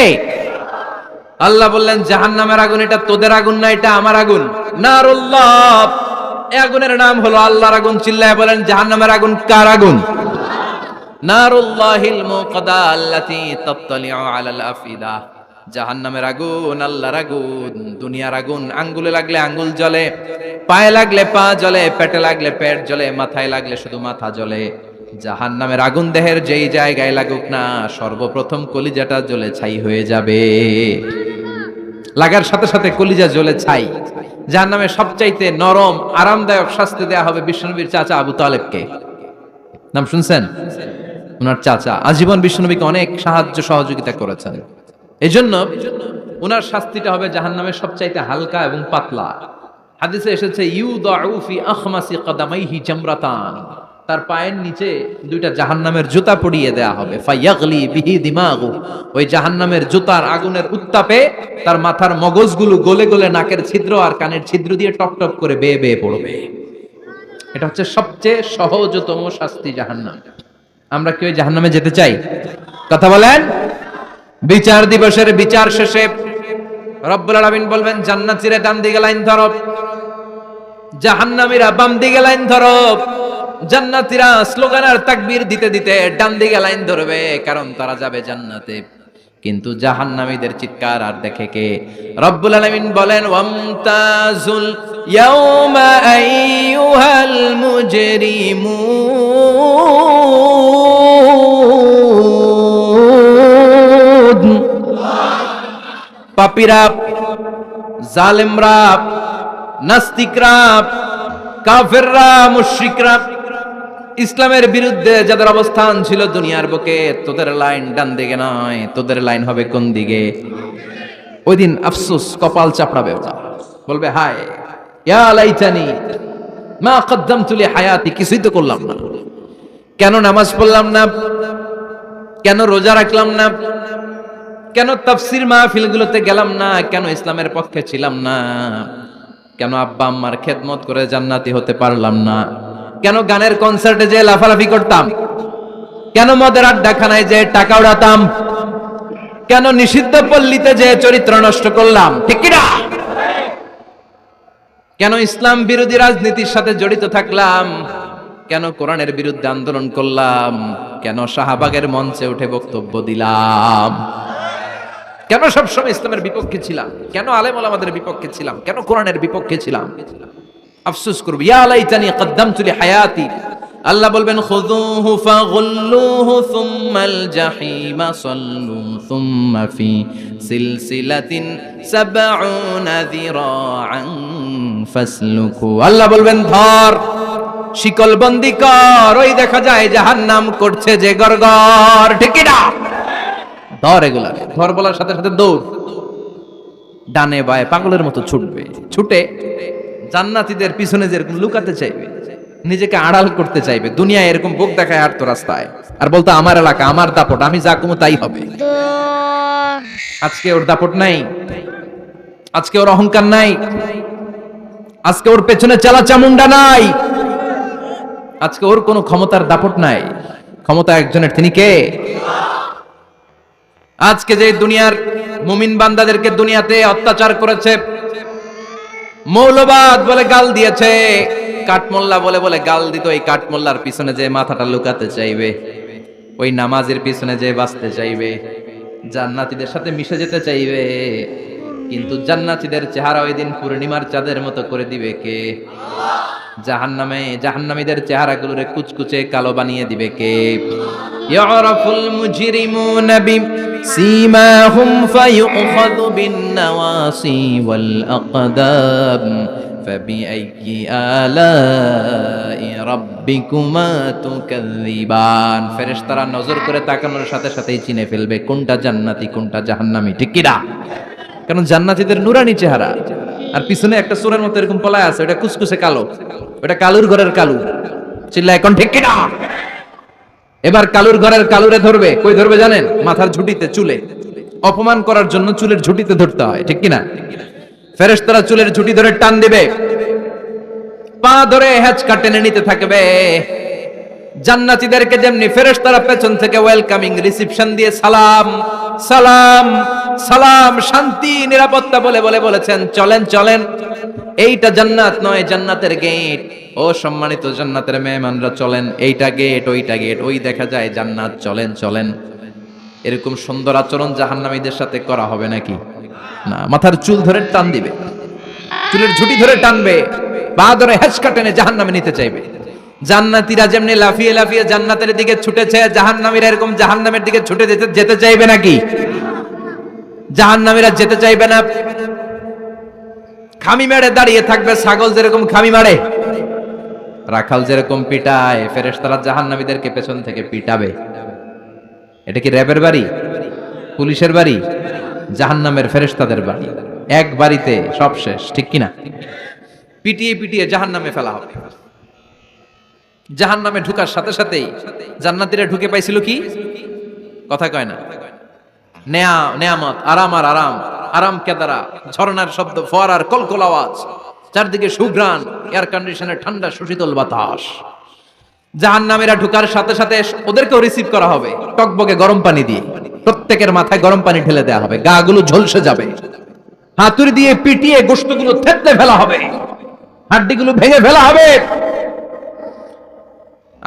আল্লাহ বললেন, জাহান্নামের আগুন এটা তোদের আগুন না, এটা আমার আগুন। নারুল্লাহ, এই আগুনের নাম হলো আল্লাহর আগুন। চিল্লায় বলেন, জাহান্নামের আগুন কার আগুন? নারুল্লাহিল মুকাদা আল্লাতী তাত্তালিউ আলাল আফিদা। জাহান্নামের আগুন আল্লাহর আগুন। দুনিয়ার আগুন আঙ্গুলে লাগলে আঙ্গুল জ্বলে, পায়ে লাগলে পা জ্বলে, পেটে লাগলে পেট জ্বলে, মাথায় লাগলে শুধু মাথা জ্বলে। জাহান্নামের আগুন দেহের যেই জায়গায় লাগুক না, সর্বপ্রথম কলিজাটা জ্বলে ছাই হয়ে যাবে। লাগার সাথে সাথে কলিজা জ্বলে ছাই। জাহান্নামের সবচাইতে নরম আরামদায়ক শাস্তি দেয়া হবে বিশ্বনবীর চাচা আবু তালেবকে। নাম শুনছেন? ওনার চাচা আজীবন বিশ্বনবীকে অনেক সাহায্য সহযোগিতা করেছেন। এজন্য ওনার শাস্তিটা হবে জাহান্নামের সবচাইতে হালকা এবং পাতলা। হাদিসে এসেছে, ইউদাউ ফি আখমাসি কদামাইহি জামরাতান। তার পায়ের নিচে 2টা জাহান্নামের জুতা পরিয়ে দেয়া হবে। ফায়াগলি বিহি দিমাগু। ওই জাহান্নামের জুতার আগুনের উত্তাপে তার মাথার মগজগুলো গলে গলে নাকের ছিদ্র আর কানের ছিদ্র দিয়ে টপ টপ করে বেয়ে বেয়ে পড়বে। এটা হচ্ছে সবচেয়ে সহজতম শাস্তি, জাহান্নাম। আমরা কি ওই জাহান্নামে যেতে চাই? কথা বলেন। বিচার দিবসের বিচার শেষে রব্বুল আলামিন বলবেন, জান্নাতীরা ডান দিকে লাইন ধরো, জাহান্নামীরা বাম দিকে লাইন ধরো। জান্নাতীরা স্লোগান আর তাকবীর দিতে দিতে ডান দিকে লাইন ধরবে, কারণ তারা যাবে জান্নাতে। কিন্তু জাহান্নামীদের চিৎকার আর দেখে কে? রব্বুল আলামিন বলেন, ওয়ামতাজুল ইয়াউমা আইয়ুহাল মুজরিমুন। পাপীরা, জালেমরা, নাস্তিকরা, কাফেররা, মুশরিকরা, ইসলামের বিরুদ্ধে যাদের অবস্থান ছিল দুনিয়ার বুকে, তোদের লাইন ডান দিকে নয়, তোদের লাইন হবে কোন দিকে? ওই দিন আফসোস, কপাল চাপড়াবে ওরা, বলবে, হায় ইয়া লাইতানি মা কদ্দামতু লি হায়াতি। কিছুই তো করলাম না, কেন নামাজ পড়লাম না, কেন রোজা রাখলাম না, কেন তাফসীর মাহফিলগুলোতে গেলাম না, কেন ইসলামের পক্ষে ছিলাম না, কেন আব্বা আম্মার খেদমত করে জান্নাতি হতে পারলাম না, কেন গানের কনসার্টে যে লাফালাফি করতাম, কেন মদের আড্ডাখানায় যে টাকা উড়াতাম, কেন নিষিদ্ধ পল্লীতে যে চরিত্র নষ্ট করলাম, ঠিক কি না? কেন ইসলাম বিরোধী রাজনীতির সাথে জড়িত থাকলাম, কেন কোরআনের বিরুদ্ধে আন্দোলন করলাম, কেন শাহবাগের মঞ্চে উঠে বক্তব্য দিলাম, কেন সবসময় ইসলামের বিপক্ষে ছিলাম, কেন আলেম ওলামাদের বিপক্ষে ছিলাম, কেন কোরআনের বিপক্ষে ছিলাম? আফসোস করব, ইয়া লাইতানি কদ্দামতু লিহায়াতি। আল্লাহ বলবেন খুযুহু ফাগুল্লুহু সুম্মাল জাহিমা সাল্লু সুম্মা ফি সিলসিলাতিন সাবউনা যিরাআন ফাসলুকু। আল্লাহ বলবেন ধর, শিকল বন্দি কর, ওই দেখা যায় জাহান্নাম করছে যে গরগর, ঠিক কি না? ধর এগুলা, ধর বলার সাথে সাথে দৌড়, ডানে বায়ে পাগলের মতো ছুটবে, ছুটে জান্নাতীদের পিছনে যেরকম লুকাতে চাইবে, নিজেকে আড়াল করতে চাইবে, দুনিয়ায় এরকম বুক দেখায় হাঁটতো রাস্তায় আর বলতো আমার এলাকা, আমার দাপট, আমি যা কমু তাই হবে। আজকে ওর দাপট নাই, আজকে ওর অহংকার নাই, আজকে ওর পেছনে চালা চামুন্ডা নাই, আজকে ওর কোনো ক্ষমতার দাপট নাই। ক্ষমতা একজনের, তিনি কে? আজকে যে দুনিয়ার মুমিন বান্দাদেরকে দুনিয়াতে অত্যাচার করেছে, মৌলবাদ বলে গাল দিয়েছে, কাঠমোল্লা বলে বলে গাল দিত, এই কাঠমোল্লার পিছনে যে মাথাটা লুকাতে চাইবে, ওই নামাজের পিছনে যে বাঁচতে চাইবে, জান্নাতীদের সাথে মিশে যেতে চাইবে, কিন্তু জান্নাতীদের চেহারা ওই দিন পূর্ণিমার চাঁদের মতো করে দিবে কে? জাহান্নামীদের চেহারাগুলোরে কুচকুচে কালো বানিয়ে দিবে কে? ইয়ারাফুল মুজরিমুনা বিসীমাহুম ফায়ুখাযু বিন-নাওয়াসি ওয়াল আকদাম ফাবিআইয়ি আলাই রাব্বিকুমা তুকাযযিবান। ফেরেশতারা নজর করে তাকানোর সাথে সাথেই চিনে ফেলবে কোনটা জান্নাতি কোনটা জাহান্নামী, ঠিক কি না? কারণ জান্নাতীদের নুরানি চেহারা, আর পিছনে একটা সূরার মতো এরকম পলায় আছে, ওটা কুচকুচে কালো, ওটা কালুর ঘরের কালু। চিল্লা এখন, ঠিক কি না? এবার কালুর ঘরের কালুরে ধরবে, কই ধরবে জানেন? মাথার ঝুঁটিতে, চুলে। অপমান করার জন্য চুলের ঝুঁটিতে ধরতে হয়, ঠিক কি না? ফেরেশতারা চুলের ঝুঁটি ধরে টান দিবে, পা ধরে হেঁচকা টেনে নিতে থাকবে। জান্নাতীদেরকে যেমনি ফেরেশতারা পেছন থেকে ওয়েলকামিং রিসিপশন দিয়ে সালাম সালাম সালাম, শান্তি নিরাপত্তা বলে বলে বলেছেন চলেন চলেন, এইটা জান্নাত নয়, জান্নাতের গেট। ও সম্মানিত জান্নাতের মেহমানরা চলেন, এইটা গেট, ওইটা গেট, ওই দেখা যায় জান্নাত, চলেন চলেন। এরকম সুন্দর আচরণ জাহান্নামীদের সাথে করা হবে নাকি? না, মাথার চুল ধরে টান দিবে, চুলের ঝুঁটি ধরে টানবে, পা ধরে হেঁচকা টেনে জাহান্নামে নিতে চাইবে। জান্নাতীরা যেমনি লাফিয়ে লাফিয়ে জান্নাতের দিকে ছুটেছে, জাহান্নামীরা এরকম জাহান্নামের দিকে ছুটে যেতে চাইবে নাকি? জাহান্নামীরা যেতে চাইবে না, খামি মেরে দাঁড়িয়ে থাকবে। ছাগল যেরকম খামি মারে, রাখাল যেরকম পিটায়, ফেরেশতারা জাহান্নামীদেরকে পেছন থেকে পিটাবে। এটা কি র্যাবের বাড়ি, পুলিশের বাড়ি? জাহান্নামের ফেরেশতাদের বাড়ি। এক বাড়িতে সব শেষ, ঠিক কিনা? পিটিয়ে পিটিয়ে জাহান্নামে ফেলা হবে। জাহান্নামে ঢুকার সাথে সাথেই জান্নাতীরা ঢুকে পাইছিল কি? কথা কয় না। নেয়ামত, আরাম আর আরাম, আরাম কেদারা, ঝর্ণার শব্দ, ফোয়ারার কলকল আওয়াজ, চারদিকে সুঘ্রাণ, এয়ার কন্ডিশনের ঠান্ডা সুশীতল বাতাস। জাহান্নামীরা ঢুকার সাথে সাথে ওদেরকেও রিসিভ করা হবে টকবকে গরম পানি দিয়ে। প্রত্যেকের মাথায় গরম পানি ঢেলে দেওয়া হবে, গা গুলো ঝলসে যাবে, হাতুড়ি দিয়ে পিটিয়ে গোশতগুলো থেতলে ফেলা হবে, হাড্ডিগুলো ভেঙে ফেলা হবে,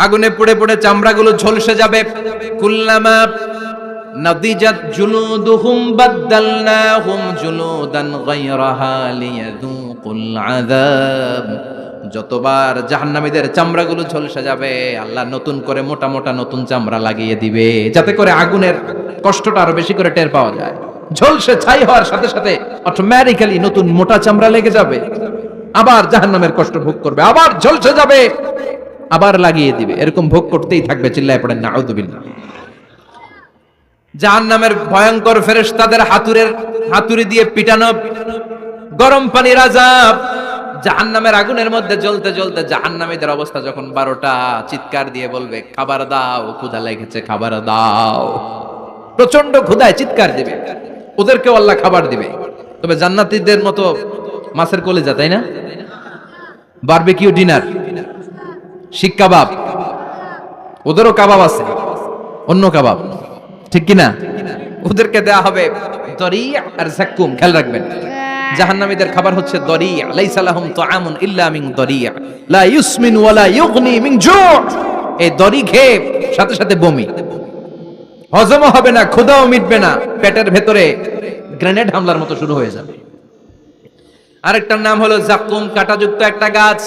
আগুনে পুড়ে পুড়ে চামড়াগুলো ঝলসে যাবে। কুল্লামা নাদিজাত জুলুদুহুম বাদদালনাহুম জুলুদান গায়রাহা লিয়াযুকুল আযাব। যতবার জাহান্নামীদের চামড়াগুলো ঝলসে যাবে, আল্লাহ নতুন করে মোটা মোটা নতুন চামড়া লাগিয়ে দিবে, যাতে করে আগুনের কষ্টটা আরো বেশি করে টের পাওয়া যায়। ঝলসে ছাই হওয়ার সাথে সাথে অটোমেটিক্যালি নতুন মোটা চামড়া লেগে যাবে, আবার জাহান্নামের কষ্ট ভোগ করবে, আবার ঝলসে যাবে, আবার লাগিয়ে দিবে, এরকম ভোগ করতেই থাকবে। চিল্লায় পড়েন নাউযুবিল্লাহ। জাহান্নামের ভয়ঙ্কর ফেরেশতাদের হাতুড়ি দিয়ে পিটানো, গরম পানির আযাব, জাহান্নামের আগুনের মধ্যে জ্বলতে জ্বলতে জাহান্নামীদের অবস্থা যখন 12টা, চিৎকার দিয়ে বলবে খাবার দাও, ক্ষুধা লেগেছে, খাবার দাও। প্রচন্ড ক্ষুধায় চিৎকার দিবে, ওদেরকেও আল্লাহ খাবার দিবে। তবে জান্নাতীদের মতো মাছের কলিজা, তাই না? বারবিকিউ ডিনার, শিক কাবাব, ওদেরও কাবাব আছে, অন্য কাবাব, ঠিক কিনা? ওদেরকে দেয়া হবে দরি আর জাক্কুম। খেয়াল রাখবেন, জাহান্নামীদের খাবার হচ্ছে দরি। লাইসা লাহুম তুআমুন ইল্লা মিন দরি লা ইউসমিন ওয়ালা ইউগনি মিন জু'। এই দরি খেয়ে সাথে সাথে বমি, হজম হবে না, ক্ষুধাও মিটবে না, পেটের ভেতরে গ্রেনেড হামলার মতো শুরু হয়ে যাবে। আরেকটার নাম হলো জাক্কুম, কাঁটাযুক্ত একটা গাছ।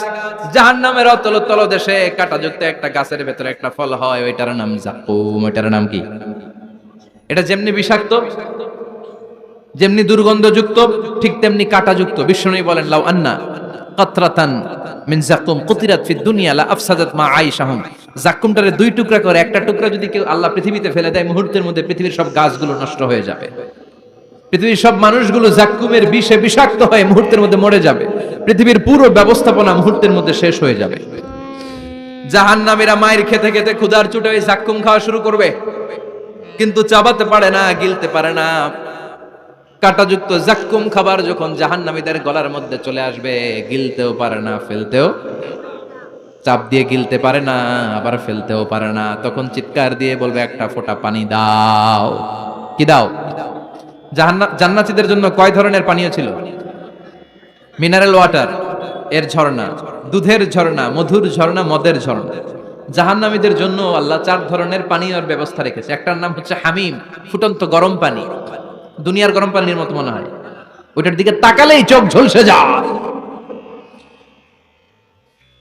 জাহান্নামের অতল তলদেশে কাঁটাযুক্ত একটা গাছের ভেতরে একটা ফল হয়, ওইটার নাম জাক্কুম। ওইটার নাম কি? এটা যেমনি বিষাক্ত, যেমনি দুর্গন্ধযুক্ত, ঠিক তেমনি কাঁটাযুক্ত। বিষ্ণু বলেন, লাউ আন্না কাতরাতান মিন জাক্কুম কুতিরাত ফিদ দুনিয়া লা আফসাদাত মা আইশাহুম। জাক্কুমটারে দুই টুকরা করে, একটা টুকরা যদি কেউ আল্লাহ পৃথিবীতে ফেলে দেয়, মুহূর্তের মধ্যে পৃথিবীর সব গাছগুলো নষ্ট হয়ে যাবে। পৃথিবীর সব মানুষগুলো জাক্কুমের বিষে বিষাক্ত হয়ে মুহূর্তের মধ্যে মরে যাবে। পৃথিবীর পুরো ব্যবস্থাপনা মুহূর্তের মধ্যে শেষ হয়ে যাবে। জাহান্নামীরা মায়ের খেতে খেতে ক্ষুধার চোটে ওই জাক্কুম খাওয়া শুরু করবে, কিন্তু চাবাতে পারে না, গিলতে পারে না। কাঁটাযুক্ত জাক্কুম খাবার যখন জাহান্নামীদের গলার মধ্যে চলে আসবে, গিলতেও পারে না, ফেলতেও, চাপ দিয়ে গিলতে পারে না, আবার ফেলতেও পারে না। তখন চিৎকার দিয়ে বলবে, একটা ফোঁটা পানি দাও। কি দাও? জান্নাতীদের জন্য কয় ধরনের পানীয় ছিল? মিনারেল ওয়াটার, এর ঝর্ণা, দুধের ঝর্ণা, মধুর ঝর্ণা, মদের ঝর্ণা। জাহান্নামীদের জন্য আল্লাহ 4 ধরনের পানীয়ের ব্যবস্থা রেখেছে। একটার নাম হচ্ছে হামিম, ফুটন্ত গরম পানি, দুনিয়ার গরম পানির মতো মনে হয়, ওইটার দিকে তাকালেই চোখ ঝলসে যায়।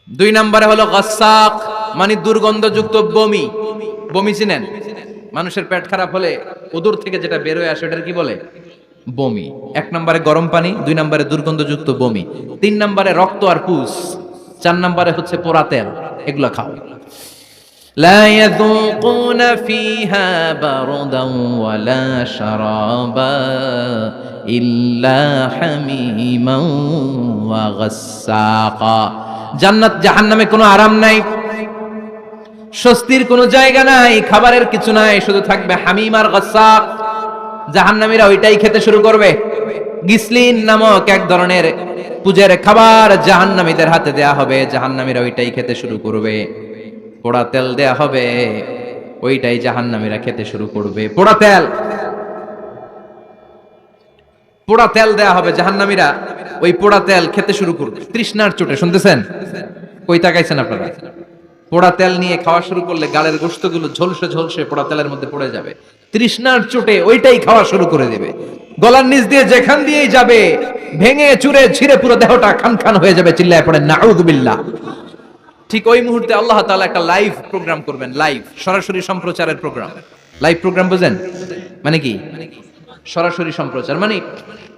2 নম্বরে হলো গাসসাক, মানে দুর্গন্ধযুক্ত বমি। বমি চিনেন? মানুষের পেট খারাপ হলে উদর থেকে যেটা বের হয়ে আসে ওটার কি বলে? বমি। 1 নম্বরে গরম পানি, 2 নম্বরে দুর্গন্ধযুক্ত বমি, 3 নম্বরে রক্ত আর পুস, 4 নম্বরে হচ্ছে পোড়া তেল। এগুলো খাও। لا يذوقون فيها بردا ولا شرابا إلا حميما وغساقا। জান্নাত জাহান্নামে কোনো আরাম নাই, স্বস্তির কোনো জায়গা নাই, খাবারের কিছু নাই, শুধু থাকবে হামিম আর গাসসাক। জাহান্নামীরা ওইটাই খেতে শুরু করবে। গিসলিন নামক এক ধরনের পূজার খাবার জাহান্নামীদের হাতে দেয়া হবে, জাহান্নামীরা ওইটাই খেতে শুরু করবে। পোড়া তেল দেয়া হবে, ওইটাই জাহান্নামীরা খেতে শুরু করবে। পোড়া তেল, পোড়া তেল দেয়া হবে, জাহান্নামীরা ওই পোড়া তেল খেতে শুরু করবে তৃষ্ণার চোটে। শুনতেছেন? কই তাকাইছেন আপনারা? পোড়া তেল নিয়ে খাওয়া শুরু করলে গালের গোশতগুলো ঝলসে ঝলসে পোড়া তেলের মধ্যে পড়ে যাবে। তৃষ্ণার চোটে ওইটাই খাওয়া শুরু করে দেবে। গলার নিচ দিয়ে যেখান দিয়েই যাবে, ভেঙে চুরে ছিঁড়ে পুরো দেহটা খান খান হয়ে যাবে। চিল্লায় পড়ে নাউযুবিল্লাহ। ঠিক ওই মুহূর্তে আল্লাহ তাআলা একটা লাইভ প্রোগ্রাম করবেন, লাইভ, সরাসরি সম্প্রচারের প্রোগ্রাম। লাইভ প্রোগ্রাম বুঝেন মানে কি? সরাসরি সম্প্রচার। মানে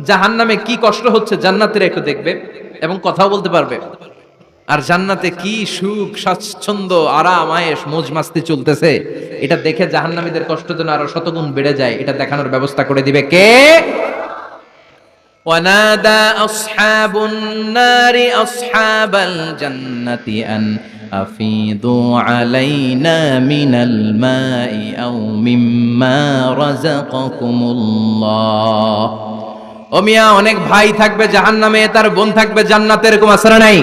জাহান্নামে কি কষ্ট হচ্ছে জান্নাতীরা একটু দেখবে এবং কথাও বলতে পারবে, আর জান্নাতে কি সুখ স্বাচ্ছন্দ্য আরাম আয়েশ মौज মাস্তি চলতেছে, এটা দেখে জাহান্নামীদের কষ্ট যেন আরো শতগুণ বেড়ে যায়, এটা দেখানোর ব্যবস্থা করে দিবে কে? ওয়ানাদা আসহাবুন নারি আসহাবাল জান্নাতি আন আফিদু আলাইনা মিনাল মাই আও মিম্মা রাযাকাকুমুল্লাহ। ও মিয়া, অনেক ভাই থাকবে জাহান্নামে, তার বোন থাকবে জান্নাতে, এরকম আছে না নাই?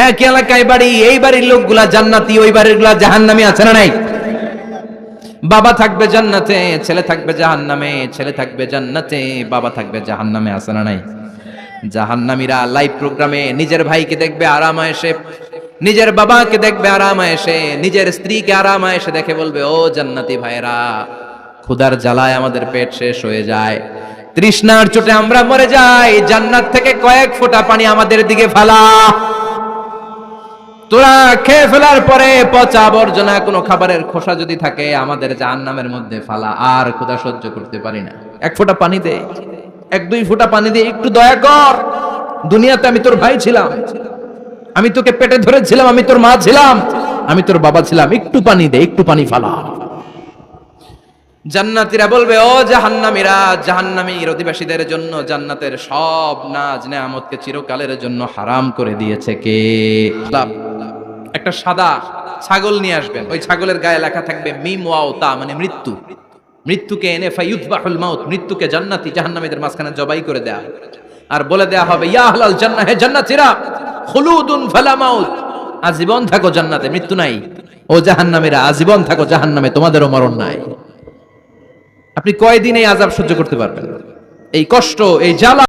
এক এলাকায় বাড়ি, এই বাড়ির লোকগুলা জান্নাতি, ওই বাড়ির গুলা জাহান্নামী, আছে না নাই? বাবা থাকবে জান্নাতে, ছেলে থাকবে জাহান্নামে, ছেলে থাকবে জান্নাতে, বাবা থাকবে জাহান্নামে, আছে না নাই? জাহান্নামীরা লাইভ প্রোগ্রামে নিজের ভাইকে দেখবে আরাম আয়েশে, নিজের বাবাকে দেখবে আরাম আয়েশে, নিজের স্ত্রীকে আরাম আয়েশে দেখে বলবে, ও জান্নাতি ভাইরা, ক্ষুধার জ্বালায় আমাদের পেট শেষ হয়ে যায়, তৃষ্ণার চোটে আমরা মরে যাই, জান্নাত থেকে কয়েক ফোঁটা পানি আমাদের দিকে ফালা। তোরা খেয়ে ফেলার পরে পচা আবর্জনা কোনো খাবারের খোসা যদি থাকে আমাদের জাহান্নামের মধ্যে ফালা, আর ক্ষুধা সহ্য করতে পারি না, 1 ফোঁটা পানি দে, 1-2 ফোঁটা পানি দে, একটু দয়া কর। দুনিয়াতে আমি তোর ভাই ছিলাম, আমি তোকে পেটে ধরেছিলাম, আমি তোর মা ছিলাম, আমি তোর বাবা ছিলাম, একটু পানি দে, একটু পানি ফালা। জান্নাতীরা বলবে, ও জাহান্নামীরা, জাহান্নামীর অধিবাসীদের জন্য জান্নাতের সব নাজ নেয়ামতকে চিরকালের জন্য হারাম করে দিয়েছে কে? একটা সাদা ছাগল নিয়ে আসবেন, ওই ছাগলের গায়ে লেখা থাকবে মিম ওয়াও তা, মানে মৃত্যু। মৃত্যুকে এনে ফায়ুযবাহুল মাউত, মৃত্যুকে জান্নাতি জাহান্নামীদের মাঝখানে জবাই করে দেয়া, আর বলে দেয়া হবে, ইয়া আহলাল জান্নাহ, হে জান্নাতীরা, খুলুদুন ফালা মাউত, আজীবন থাকো জান্নাতে, মৃত্যু নাই। ও জাহান্নামীরা, আজীবন থাকো জাহান্নামে, তোমাদেরও মরণ নাই। আপনি কয়দিন এই আযাব সহ্য করতে পারবেন? এই কষ্ট, এই জ্বালা